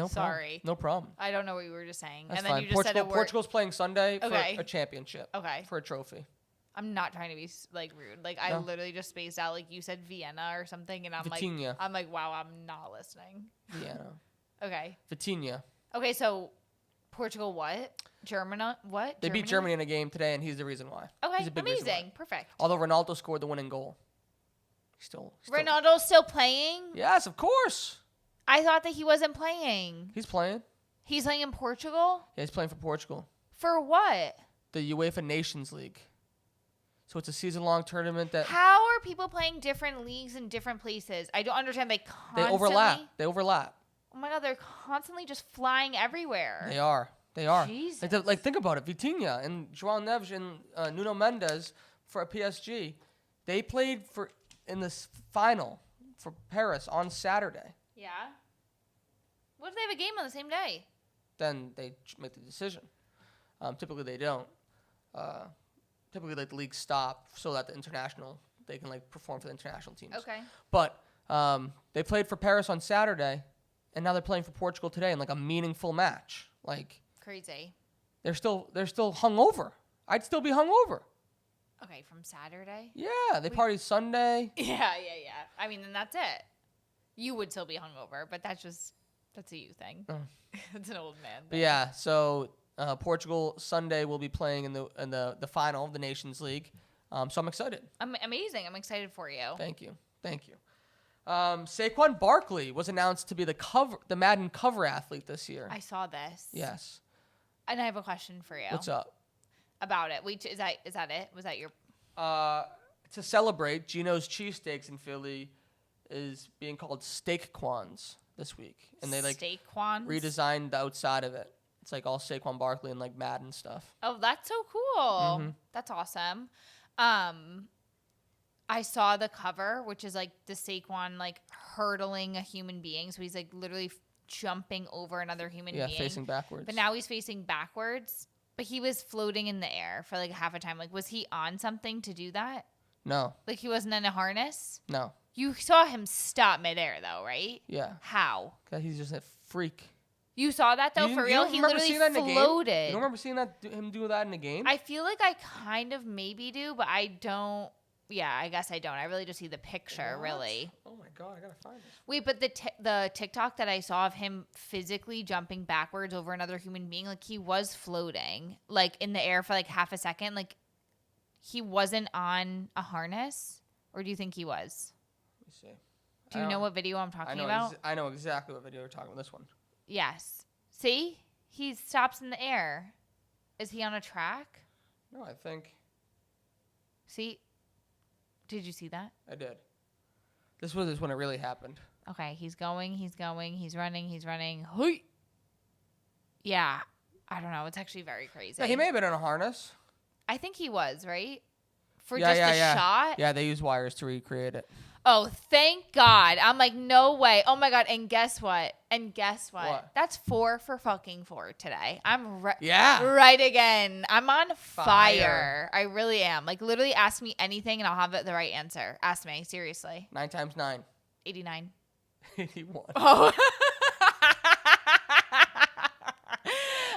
sorry. No problem. I don't know what you were just saying. That's and then fine. you just said a word. Portugal's playing Sunday for Okay. a championship. Okay. For a trophy. I'm not trying to be, like, rude. Like, I literally just spaced out. Like, you said Vienna or something, and Vitinha. I'm like, wow, I'm not listening. Vienna. Okay. Vitinha. Okay, so Portugal what? Germany what? They beat Germany in a game today, and he's the reason why. Okay, he's a big reason amazing. why. Perfect. Although Ronaldo scored the winning goal. Still. Ronaldo's still playing? Yes, of course. I thought that he wasn't playing. He's playing. He's playing in Portugal? Yeah, he's playing for Portugal. For what? The UEFA Nations League. So it's a season-long tournament that... How are people playing different leagues in different places? I don't understand. They constantly... They overlap. Oh my God, they're constantly just flying everywhere. They are. Jesus. Like think about it. Vitinha and João Neves and Nuno Mendes for a PSG. They played in this final for Paris on Saturday. Yeah? What if they have a game on the same day? Then they make the decision. Typically they don't. Typically like the leagues stop so that they can like perform for the international teams. Okay. But they played for Paris on Saturday, and now they're playing for Portugal today in like a meaningful match. Like Crazy. they're still hungover. I'd still be hungover. Okay, from Saturday? Yeah, they partied Sunday. Yeah. I mean, then that's it. You would still be hungover, but that's a you thing. Oh. It's an old man thing. But yeah, so Portugal Sunday will be playing in the final of the Nations League. So I'm excited. Amazing. I'm excited for you. Thank you. Saquon Barkley was announced to be the Madden cover athlete this year. I saw this. Yes. And I have a question for you. What's up? About it. Wait, is that it? Was that your... To celebrate, Geno's Cheesesteaks in Philly is being called Steak-Quans this week. And they Steak-Quans? redesigned the outside of it. It's like all Saquon Barkley and like Madden stuff. Oh, that's so cool. Mm-hmm. That's awesome. I saw the cover, which is like the Saquon like hurdling a human being. So he's like literally jumping over another human being. Yeah, facing backwards. But now he's facing backwards. But he was floating in the air for like half a time. Like, was he on something to do that? No. Like he wasn't in a harness? No. You saw him stop midair though, right? Yeah. How? God, he's just a freak. You saw that though, for real? He literally floated. You don't remember seeing him do that in a game? I feel like I kind of maybe do, but I don't. Yeah, I guess I don't. I really just see the picture, really. Oh my God, I gotta find it. Wait, but the TikTok that I saw of him physically jumping backwards over another human being, like he was floating, like in the air for like half a second. Like he wasn't on a harness, or do you think he was? Let me see. Do you know what video I'm talking about? I know exactly what video you're talking about. This one. Yes. See? He stops in the air. Is he on a track? No, I think. See? Did you see that? I did. This was when it really happened. Okay, he's going, he's running. Hoi! Yeah. I don't know. It's actually very crazy. Yeah, he may have been in a harness. I think he was, right? For Yeah, just a shot? Yeah, they use wires to recreate it. Oh, thank God. I'm like, no way. Oh my God. And guess what? What? That's 4 for fucking 4 today. I'm Yeah. right again. I'm on fire. I really am. Like, literally ask me anything and I'll have the right answer. Ask me. Seriously. 9 times 9. 89. 81. Oh.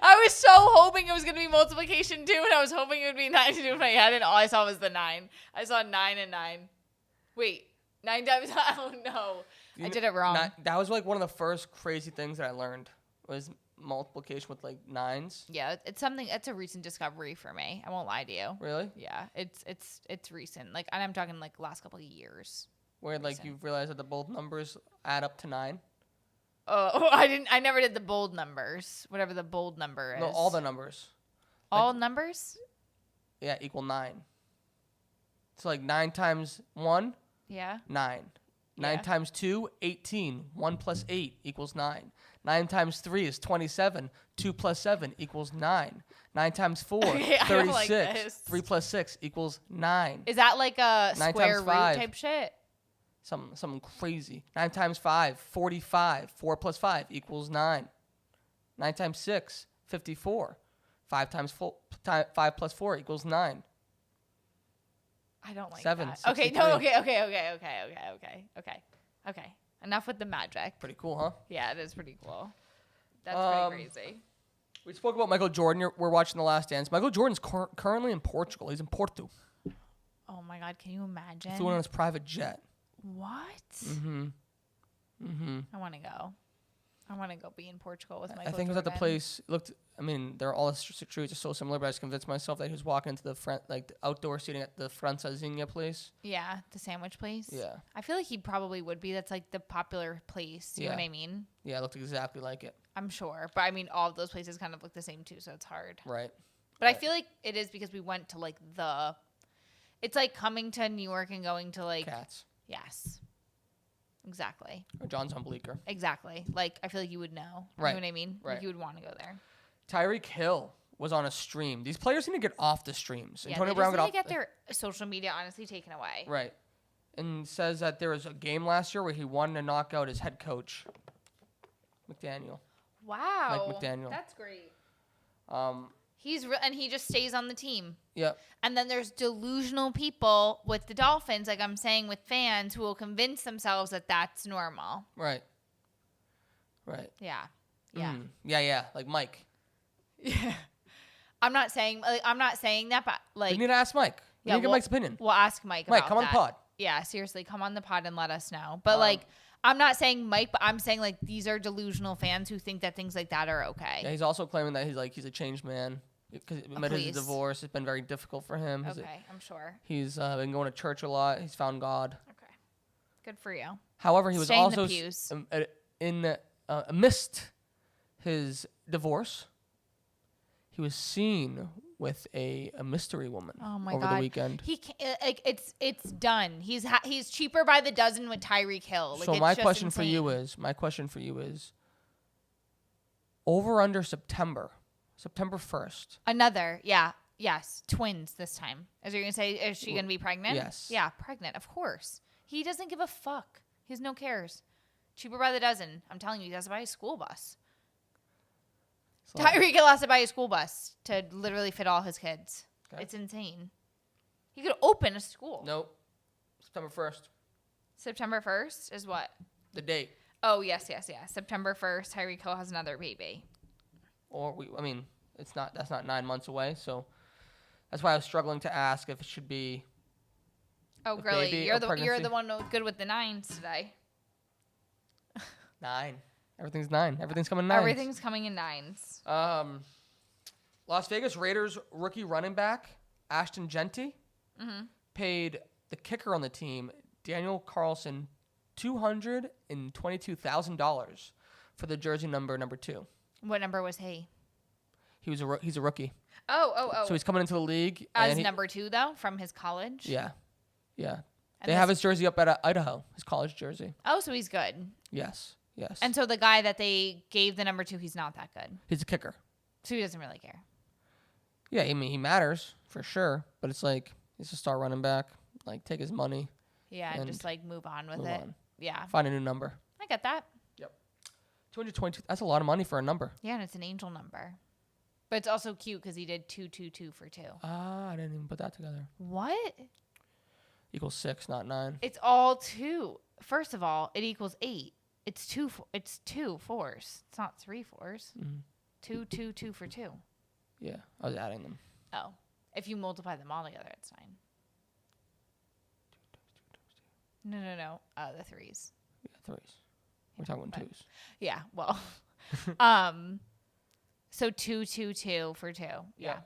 I was so hoping it was going to be multiplication too, and I was hoping it would be 9 to do in my head, and all I saw was the 9. I saw 9 and 9. Wait. 9 times. Oh no, I did it wrong. That was like one of the first crazy things that I learned was multiplication with like 9s. Yeah, it's something. It's a recent discovery for me. I won't lie to you. Really? Yeah, it's recent. Like, and I'm talking like last couple of years. Where like you realize that the both numbers add up to 9. Oh, I didn't. I never did the bold numbers. Whatever the bold number is. No, all the numbers. All numbers? Yeah, equal 9. So like 9 times 1. Yeah. 9. 9 Yeah. times 2, 18. 1 plus 8 equals 9. 9 times 3 is 27. 2 plus 7 equals 9. 9 times 4, Okay, I don't like 36. this. 3 plus 6 equals 9. Is that like a 9 square times root 5. type shit? Something crazy. 9 times 5, 45. 4 plus 5 equals 9. 9 times 6, 54. 5 times 5 plus 4 equals 9. I don't like 7, that. Okay, no, 63. okay. Enough with the magic. Pretty cool, huh? Yeah, it is pretty cool. That's pretty crazy. We spoke about Michael Jordan. We're watching The Last Dance. Michael Jordan's currently in Portugal. He's in Porto. Oh my God, can you imagine? Flew in on his private jet. What? I want to go. I want to go be in Portugal with Michael I think Jordan. it was at the place. They're all the streets are so similar, but I just convinced myself that he was walking into the front, like the outdoor seating at the Francesinha place. Yeah, the sandwich place. Yeah. I feel like he probably would be. That's like the popular place. You know what I mean? Yeah, it looked exactly like it. I'm sure. But I mean, all of those places kind of look the same too, so it's hard. Right. But I feel like it is because we went to like it's like coming to New York and going to like. Cats. Yes. Exactly. Or John's on Bleecker. Exactly. Like, I feel like you would know. Right. You know what I mean? Right. Like, you would want to go there. Tyreek Hill was on a stream. These players need to get off the streams. Yeah, Antonio they Brown just got need to off. get their social media honestly taken away. Right. And says that there was a game last year where he won to knock out his head coach, McDaniel. Wow. Mike McDaniel. That's great. And he just stays on the team. Yep. And then there's delusional people with the Dolphins, like I'm saying with fans, who will convince themselves that that's normal. Right. Right. Yeah. Yeah. Yeah. Like Mike. Yeah. I'm not saying that, but like. You need to ask Mike. You need to get Mike's opinion. We'll ask Mike. Mike, about come on that. the pod. Yeah, seriously, come on the pod and let us know. But like, I'm not saying Mike, but I'm saying like these are delusional fans who think that things like that are okay. Yeah, he's also claiming that he's a changed man because amid his divorce, it's been very difficult for him. Okay, I'm sure. He's been going to church a lot. He's found God. Okay, good for you. However, he was Stay in also the pews. amidst his divorce, he was seen with a mystery woman over the weekend. He can't, like it's done. He's cheaper by the dozen with Tyreek Hill. Like, So my question for you is, over under September 1st. Another, yes, twins this time. As you're gonna say, is she gonna be pregnant? Yes. Yeah, pregnant, of course. He doesn't give a fuck. He has no cares. Cheaper by the dozen. I'm telling you, he has to buy a school bus. Tyreek Hill has to buy a school bus to literally fit all his kids. Okay. It's insane. He could open a school. Nope. September 1st. September 1st is what? The date. Oh, yes. September 1st, Tyreek Hill has another baby. That's not 9 months away, so that's why I was struggling to ask if it should be. Oh, girly, you're the one good with the nines today. 9. Everything's 9. Everything's coming 9. Everything's coming in 9s. Las Vegas Raiders rookie running back Ashton Genty paid the kicker on the team, Daniel Carlson, $222,000 for the jersey number 2. What number was he? He's a rookie. Oh. So he's coming into the league as number 2 though, from his college. Yeah. And they have his jersey up at Idaho, his college jersey. Oh, so he's good. Yes. And so the guy that they gave the number 2, he's not that good. He's a kicker. So he doesn't really care. Yeah, I mean, he matters for sure, but it's like he's a star running back. Like, take his money. Yeah, and just like move on with it. Yeah. Find a new number. I get that. Yep. 222. That's a lot of money for a number. Yeah, and it's an angel number. But it's also cute because he did 222 for 2. Ah, I didn't even put that together. What? Equals 6, not 9. It's all 2. First of all, it equals 8. It's 2 fours. It's not 3 fours. 2, 2, 2 for 2. Yeah, I was adding them. Oh. If you multiply them all together, it's 9. No. The 3s. Yeah, 3s. We're talking about 2s. Yeah, well. So 2, 2, 2 for 2. Yeah.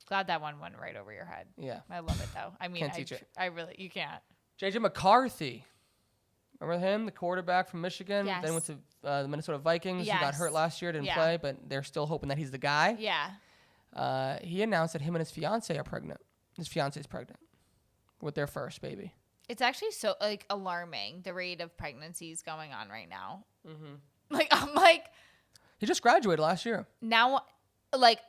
Glad that one went right over your head. Yeah. I love it though. I mean, Can't teach it. I really, you can't. JJ McCarthy. Remember him, the quarterback from Michigan? Yes. Then went to the Minnesota Vikings. Yes. He got hurt last year, didn't play, but they're still hoping that he's the guy. Yeah. He announced that him and his fiance are pregnant. His fiance is pregnant with their first baby. It's actually so like alarming the rate of pregnancies going on right now. Mm-hmm. Like I'm like He just graduated last year. now, like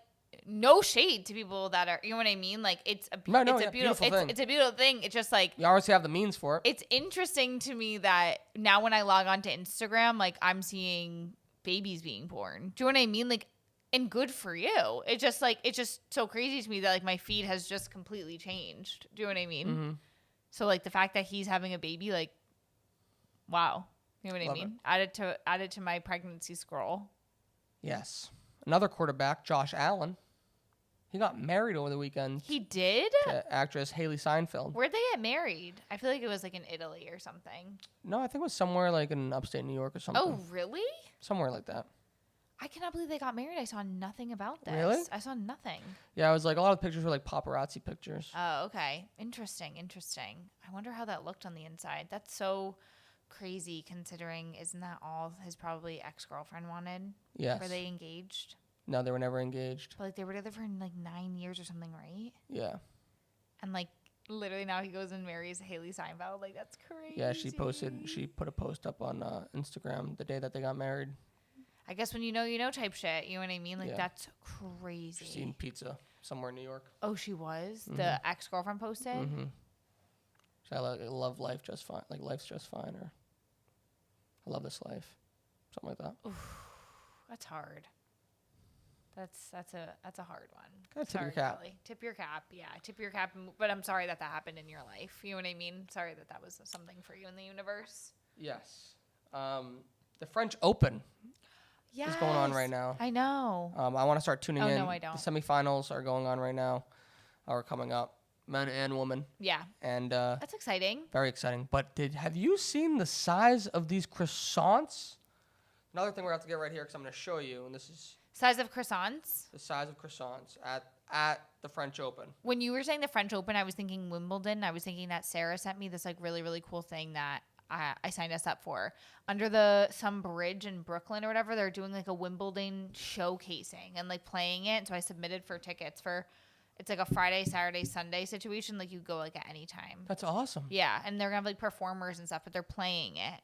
no shade to people that are, you know what I mean? Like it's a beautiful thing. It's a beautiful thing. It's just like you obviously have the means for it. It's interesting to me that now when I log on to Instagram, like I'm seeing babies being born. Do you know what I mean? Like, and good for you. It's just so crazy to me that like my feed has just completely changed. Do you know what I mean? Mm-hmm. So like the fact that he's having a baby, like, wow. You know what I mean? Added to my pregnancy scroll. Yes. Another quarterback, Josh Allen. He got married over the weekend. He did? To actress Haley Seinfeld. Where'd they get married? I feel like it was like in Italy or something. No, I think it was somewhere like in upstate New York or something. Oh, really? Somewhere like that. I cannot believe they got married. I saw nothing about this. Really? I saw nothing. Yeah, it was like a lot of pictures were like paparazzi pictures. Oh, okay. Interesting. I wonder how that looked on the inside. That's so crazy considering, isn't that all his probably ex-girlfriend wanted? Yes. Were they engaged? No, they were never engaged. But like they were together for like 9 years or something, right? Yeah. And like literally now he goes and marries Haley Seinfeld. Like that's crazy. Yeah, she put a post up on Instagram the day that they got married. I guess when you know type shit, you know what I mean? Like Yeah. that's crazy. She's eating pizza somewhere in New York. Oh, she was? Mm-hmm. The ex-girlfriend posted? Mm-hmm. So I love life just fine. Like life's just fine, or I love this life, something like that. Oof, that's hard. That's a hard one. Gotta tip your cap. Kelly. Tip your cap. Yeah, tip your cap. But I'm sorry that happened in your life. You know what I mean? Sorry that was something for you in the universe. Yes. The French Open is going on right now. I know. I want to start tuning in. No, I don't. The semifinals are going on right now, or coming up, men and women. Yeah. And that's exciting. very exciting. But have you seen the size of these croissants? Another thing we're going to have to get right here because I'm going to show you, and this is Size of croissants? the size of croissants at the French Open. When you were saying the French Open, I was thinking Wimbledon. I was thinking that Sarah sent me this like really, really cool thing that I signed us up for. Under some bridge in Brooklyn or whatever, they're doing like a Wimbledon showcasing and like playing it. So I submitted for tickets for, it's like a Friday, Saturday, Sunday situation. Like you go like at any time. That's awesome. Yeah. And they're going to have like performers and stuff, but they're playing it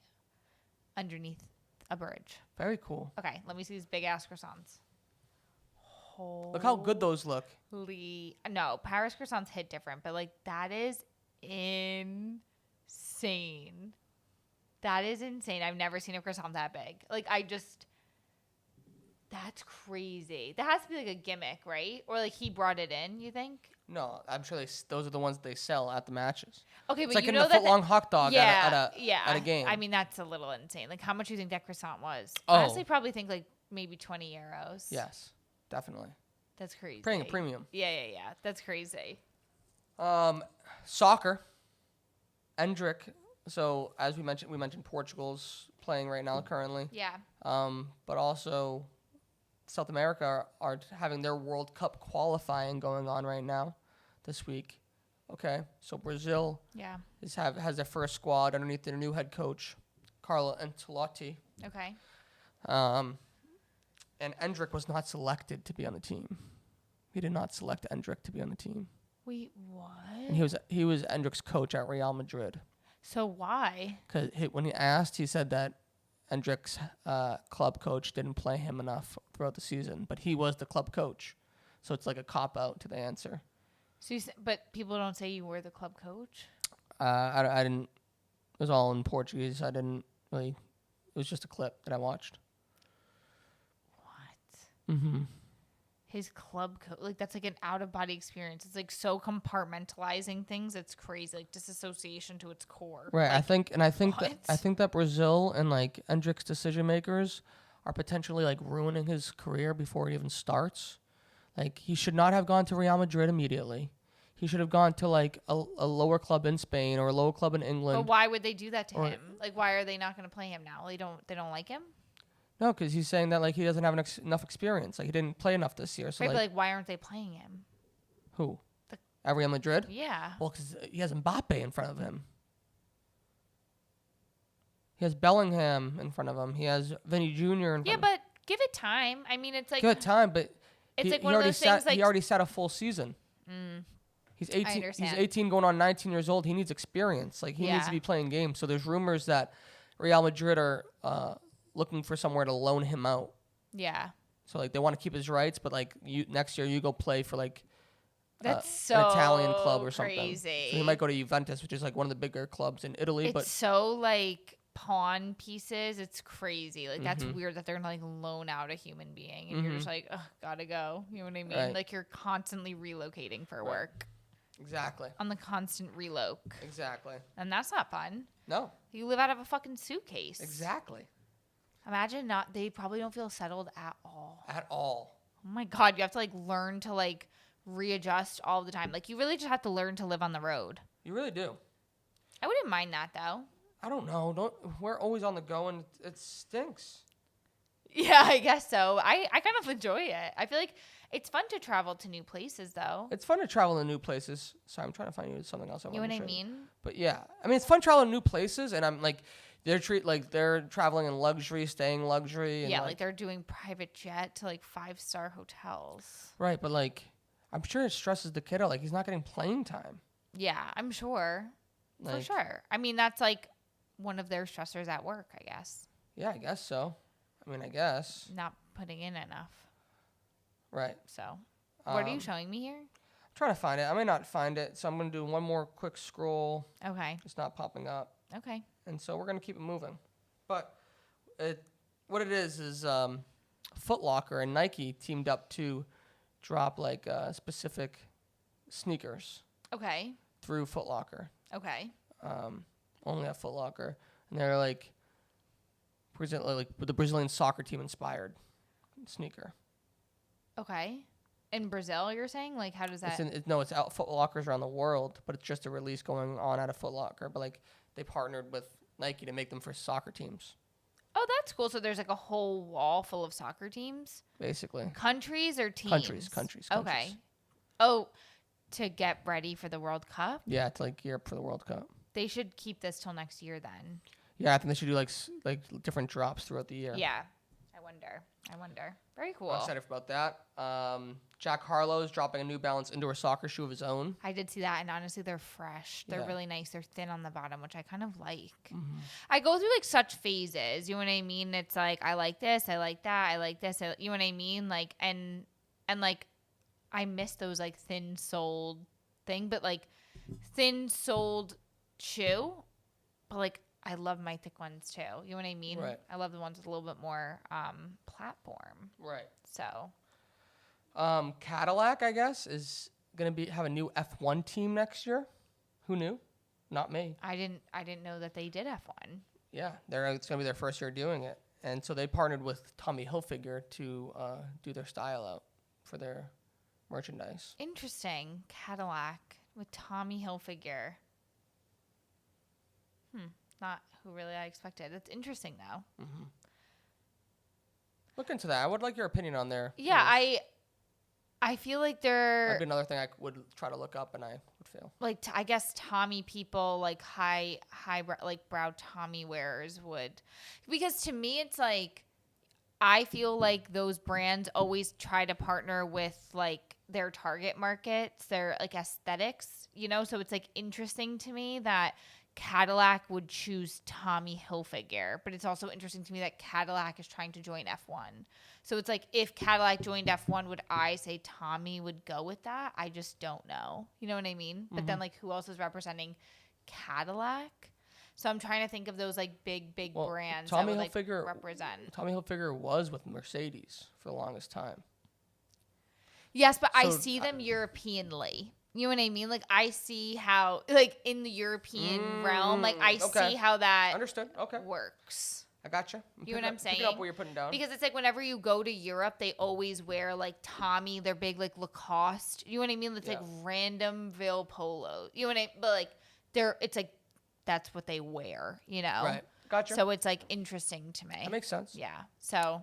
underneath a bridge. Very cool. Okay. Let me see these big ass croissants. Look how good those look. No, Paris croissants hit different, but like that is insane. That is insane. I've never seen a croissant that big. Like that's crazy. That has to be like a gimmick, right? Or like he brought it in, you think? No, I'm sure those are the ones that they sell at the matches. Okay, It's but like you in know a that foot-long hot dog at a game. I mean, that's a little insane. Like how much do you think that croissant was? Oh. Honestly, probably think like maybe 20 euros. Yes, definitely. That's crazy. Paying a premium. Yeah. That's crazy. Soccer. Endrick. So as we mentioned Portugal's playing right now currently. Yeah. But also South America are having their World Cup qualifying going on right now this week. Okay, so Brazil has their first squad underneath their new head coach, Carlo Ancelotti. Okay. And Endrick was not selected to be on the team. He did not select Endrick to be on the team. Wait, what? And he was Endrick's coach at Real Madrid. So why? Because when he asked, he said that Endrick's club coach didn't play him enough throughout the season, but he was the club coach. So it's like a cop-out to the answer. So, but people don't say you were the club coach? I didn't. It was all in Portuguese. I didn't really. It was just a clip that I watched. What? Mm-hmm. His club coach, like that's like an out-of-body experience. It's like so compartmentalizing things. It's crazy, like disassociation to its core. Right. Like, I think that Brazil and like Endrick's decision makers are potentially like ruining his career before he even starts. Like he should not have gone to Real Madrid immediately. He should have gone to like a lower club in Spain or a lower club in England. But why would they do that to him? Like, why are they not going to play him now? They don't like him? No, because he's saying that like he doesn't have enough experience. Like he didn't play enough this year. So right, but like why aren't they playing him? Who? At Real Madrid? Yeah. Well, because he has Mbappe in front of him. He has Bellingham in front of him. He has Vinny Jr. in front of him. Yeah, but give it time. I mean, it's like... Give it time, but it's like one of those things like... He already sat a full season. He's 18. I understand. He's 18 going on 19 years old. He needs experience. Like, he needs to be playing games. So there's rumors that Real Madrid are looking for somewhere to loan him out. Yeah. So, like, they want to keep his rights, but, like, next year you go play for, like, That's so an Italian club or something. crazy. So he might go to Juventus, which is, like, one of the bigger clubs in Italy. It's so, like, pawn pieces. It's crazy. Like, that's weird that they're going to, like, loan out a human being. And you're just like, ugh, gotta go. You know what I mean? Right. Like, you're constantly relocating for work. Exactly. On the constant reloc. Exactly. And that's not fun. No. You live out of a fucking suitcase. Exactly. Imagine not. They probably don't feel settled at all. At all. Oh my God. You have to, like, learn to, like, readjust all the time. Like, you really just have to learn to live on the road. You really do. I wouldn't mind that, though. I don't know. We're always on the go, and it stinks. Yeah, I guess so. I kind of enjoy it. I feel like it's fun to travel to new places, though. It's fun to travel to new places. Sorry, I'm trying to find you something else. You know what I mean? But yeah, I mean, it's fun traveling to new places, and I'm like, they're traveling in luxury, staying luxury. And yeah, like they're doing private jet to like 5-star hotels. Right, but like, I'm sure it stresses the kid out. Like, he's not getting playing time. Yeah, I'm sure. Like, for sure. I mean, that's like one of their stressors at work, I guess. Yeah, I guess so. I mean, I guess. Not putting in enough. Right. So, what are you showing me here? I'm trying to find it. I may not find it, so I'm going to do one more quick scroll. Okay. It's not popping up. Okay. And so we're going to keep it moving. But what it is Foot Locker and Nike teamed up to drop like specific sneakers Okay. through Foot Locker. Okay. Only at Foot Locker. And they're like with the Brazilian soccer team inspired sneaker. Okay. In Brazil, you're saying? Like, how does that... It's out Foot Lockers around the world, but it's just a release going on at a Foot Locker. But like, they partnered with Nike to make them for soccer teams. Oh, that's cool. So there's like a whole wall full of soccer teams? Basically. Countries or teams? Countries. Okay. Oh, to get ready for the World Cup? Yeah, to like gear up for the World Cup. They should keep this till next year then. Yeah, I think they should do like different drops throughout the year. Yeah. I wonder. Very cool. I'm excited about that. Jack Harlow is dropping a New Balance indoor soccer shoe of his own. I did see that, and honestly, they're fresh. They're really nice. They're thin on the bottom, which I kind of like. Mm-hmm. I go through like such phases. You know what I mean? It's like I like this, I like that, I like this. You know what I mean? Like and like I miss those like thin soled thing, but like thin soled shoe, but like I love my thick ones too. You know what I mean? Right. I love the ones with a little bit more platform. Right. So. Cadillac, I guess, is gonna have a new F1 team next year. Who knew? Not me. I didn't know that they did F1. Yeah, it's gonna be their first year doing it, and so they partnered with Tommy Hilfiger to do their style out for their merchandise. Interesting. Cadillac with Tommy Hilfiger. Not who really I expected. It's interesting though. Mm-hmm. Look into that. I would like your opinion on their. Yeah, I feel like they're that'd be another thing I would try to look up, and I would fail. Like I guess Tommy people, like high like brow Tommy wearers would, because to me it's like I feel like those brands always try to partner with like their target markets, their like aesthetics, you know. So it's like interesting to me that Cadillac would choose Tommy Hilfiger, but it's also interesting to me that Cadillac is trying to join F1. So it's like if Cadillac joined F1, would I say Tommy would go with that? I just don't know. You know what I mean? Mm-hmm. But then like who else is representing Cadillac? So I'm trying to think of those like big brands Tommy that would Hilfiger, like represent. Tommy Hilfiger was with Mercedes for the longest time. Yes, but I see them Europeanly. You know what I mean? Like, I see how, like, in the European realm, like, I see how that Understood. Okay. works. I gotcha. You know what I'm saying? Pick up what you're putting down. Because it's like whenever you go to Europe, they always wear, like, Tommy, their big, like, Lacoste. You know what I mean? It's, like, randomville polo. You know what I mean? But, like, it's, like, that's what they wear, you know? Right. Gotcha. So it's, like, interesting to me. That makes sense. Yeah. So...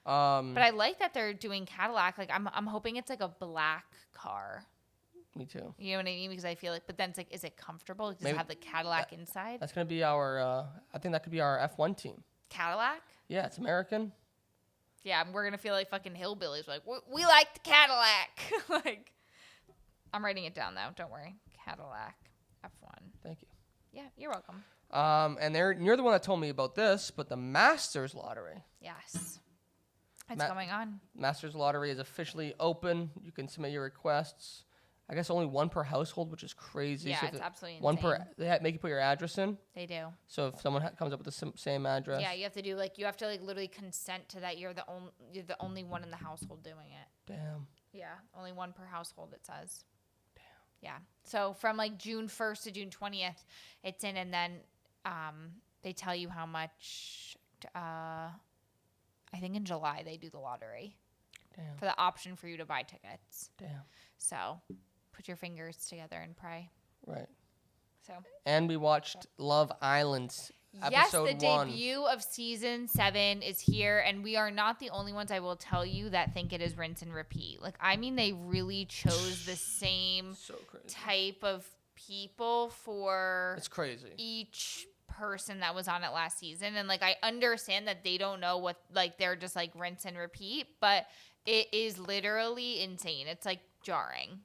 but I like that they're doing Cadillac. Like, I'm hoping it's, like, a black car. Me too. You know what I mean? Because I feel like, but then it's like, is it comfortable? Does it have the Cadillac inside? That's going to be our, I think that could be our F1 team. Cadillac? Yeah, it's American. Yeah, we're going to feel like fucking hillbillies. Like, we like the Cadillac. Like, I'm writing it down though. Don't worry. Cadillac F1. Thank you. Yeah, you're welcome. And you're the one that told me about this, but the Masters Lottery. Yes. It's going on. Masters Lottery is officially open. You can submit your requests. I guess only one per household, which is crazy. Yeah, so it's absolutely one insane. They make you put your address in. They do. So if someone comes up with the same address. Yeah, you have to literally consent to that. You're the only one in the household doing it. Damn. Yeah, only one per household, it says. Damn. Yeah. So from like June 1st to June 20th, it's in, and then they tell you how much. I think in July they do the lottery. Damn. For the option for you to buy tickets. Damn. So put your fingers together and pray. Right. So. And we watched Love Island episode 1. Yes, the debut of season 7 is here, and we are not the only ones, I will tell you, that think it is rinse and repeat. Like, I mean, they really chose the same type of people for it's crazy. Each person that was on it last season. And like, I understand that they don't know what, like, they're just like rinse and repeat, but it is literally insane. It's like jarring.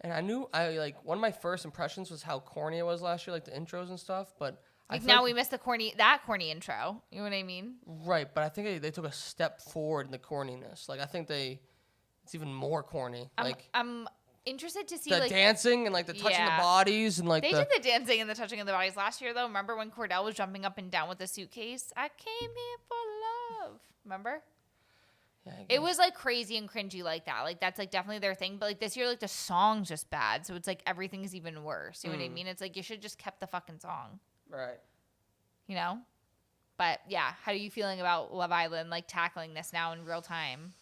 And one of my first impressions was how corny it was last year, like the intros and stuff, but like now we missed the corny intro. You know what I mean? Right, but I think they took a step forward in the corniness. Like, I think it's even more corny. I'm interested to see the dancing and like the touching the bodies and like they did the dancing and the touching of the bodies last year though. Remember when Cordell was jumping up and down with the suitcase? I came here for love. Remember? Yeah, it was like crazy and cringy like that. Like that's like definitely their thing. But like this year, like the song's just bad, so it's like everything is even worse. You know what I mean? It's like you should just kept the fucking song. Right. You know? But yeah, how are you feeling about Love Island like tackling this now in real time?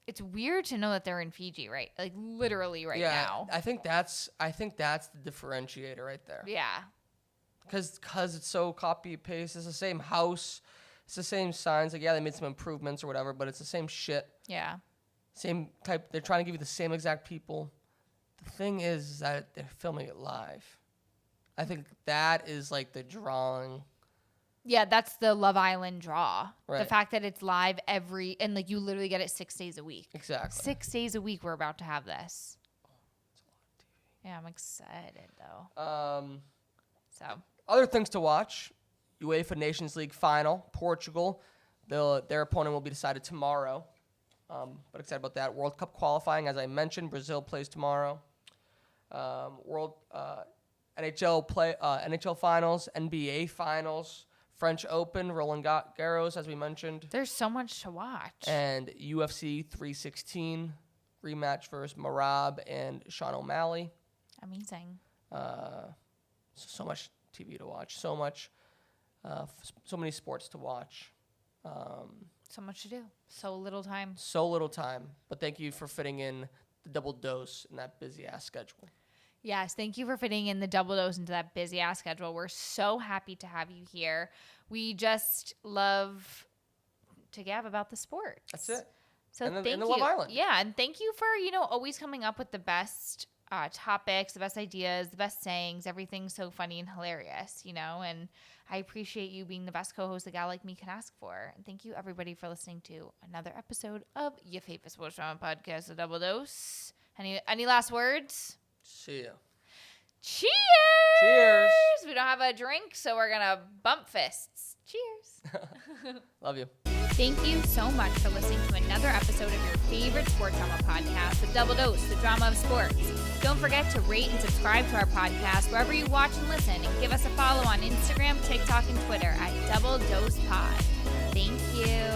It's weird to know that they're in Fiji, right? Like literally right now. I think that's the differentiator right there. Yeah. Because it's so copy paste. It's the same house. It's the same signs. Like, yeah, they made some improvements or whatever, but it's the same shit. Yeah. Same type. They're trying to give you the same exact people. The thing is that they're filming it live. I think that is like the drawing. Yeah, that's the Love Island draw. Right. The fact that it's live and like you literally get it 6 days a week. Exactly. 6 days a week we're about to have this. Oh, that's a lot of TV. Yeah, I'm excited though. So other things to watch: UEFA Nations League final, Portugal. Their opponent will be decided tomorrow. But excited about that. World Cup qualifying, as I mentioned, Brazil plays tomorrow. NHL finals, NBA finals. French Open, Roland Garros, as we mentioned. There's so much to watch. And UFC 316 rematch versus Marab and Sean O'Malley. Amazing. So much TV to watch. So many sports to watch. So much to do. So little time. So little time. But thank you for fitting in the double dose in that busy-ass schedule. Yes, thank you for fitting in the double dose into that busy-ass schedule. We're so happy to have you here. We just love to gab about the sports. That's it. So and thank you. Love Island. Yeah, and thank you for, always coming up with the best topics, the best ideas, the best sayings, everything so funny and hilarious, and I appreciate you being the best co-host a gal like me can ask for. And thank you, everybody, for listening to another episode of your favorite sports drama podcast, The Double Dose. Any last words? See ya. Cheers! Cheers! We don't have a drink, so we're going to bump fists. Cheers! Love you. Thank you so much for listening to another episode of your favorite sports drama podcast, The Double Dose, the drama of sports. Don't forget to rate and subscribe to our podcast wherever you watch and listen, and give us a follow on Instagram, TikTok, and Twitter at Double Dose Pod. Thank you.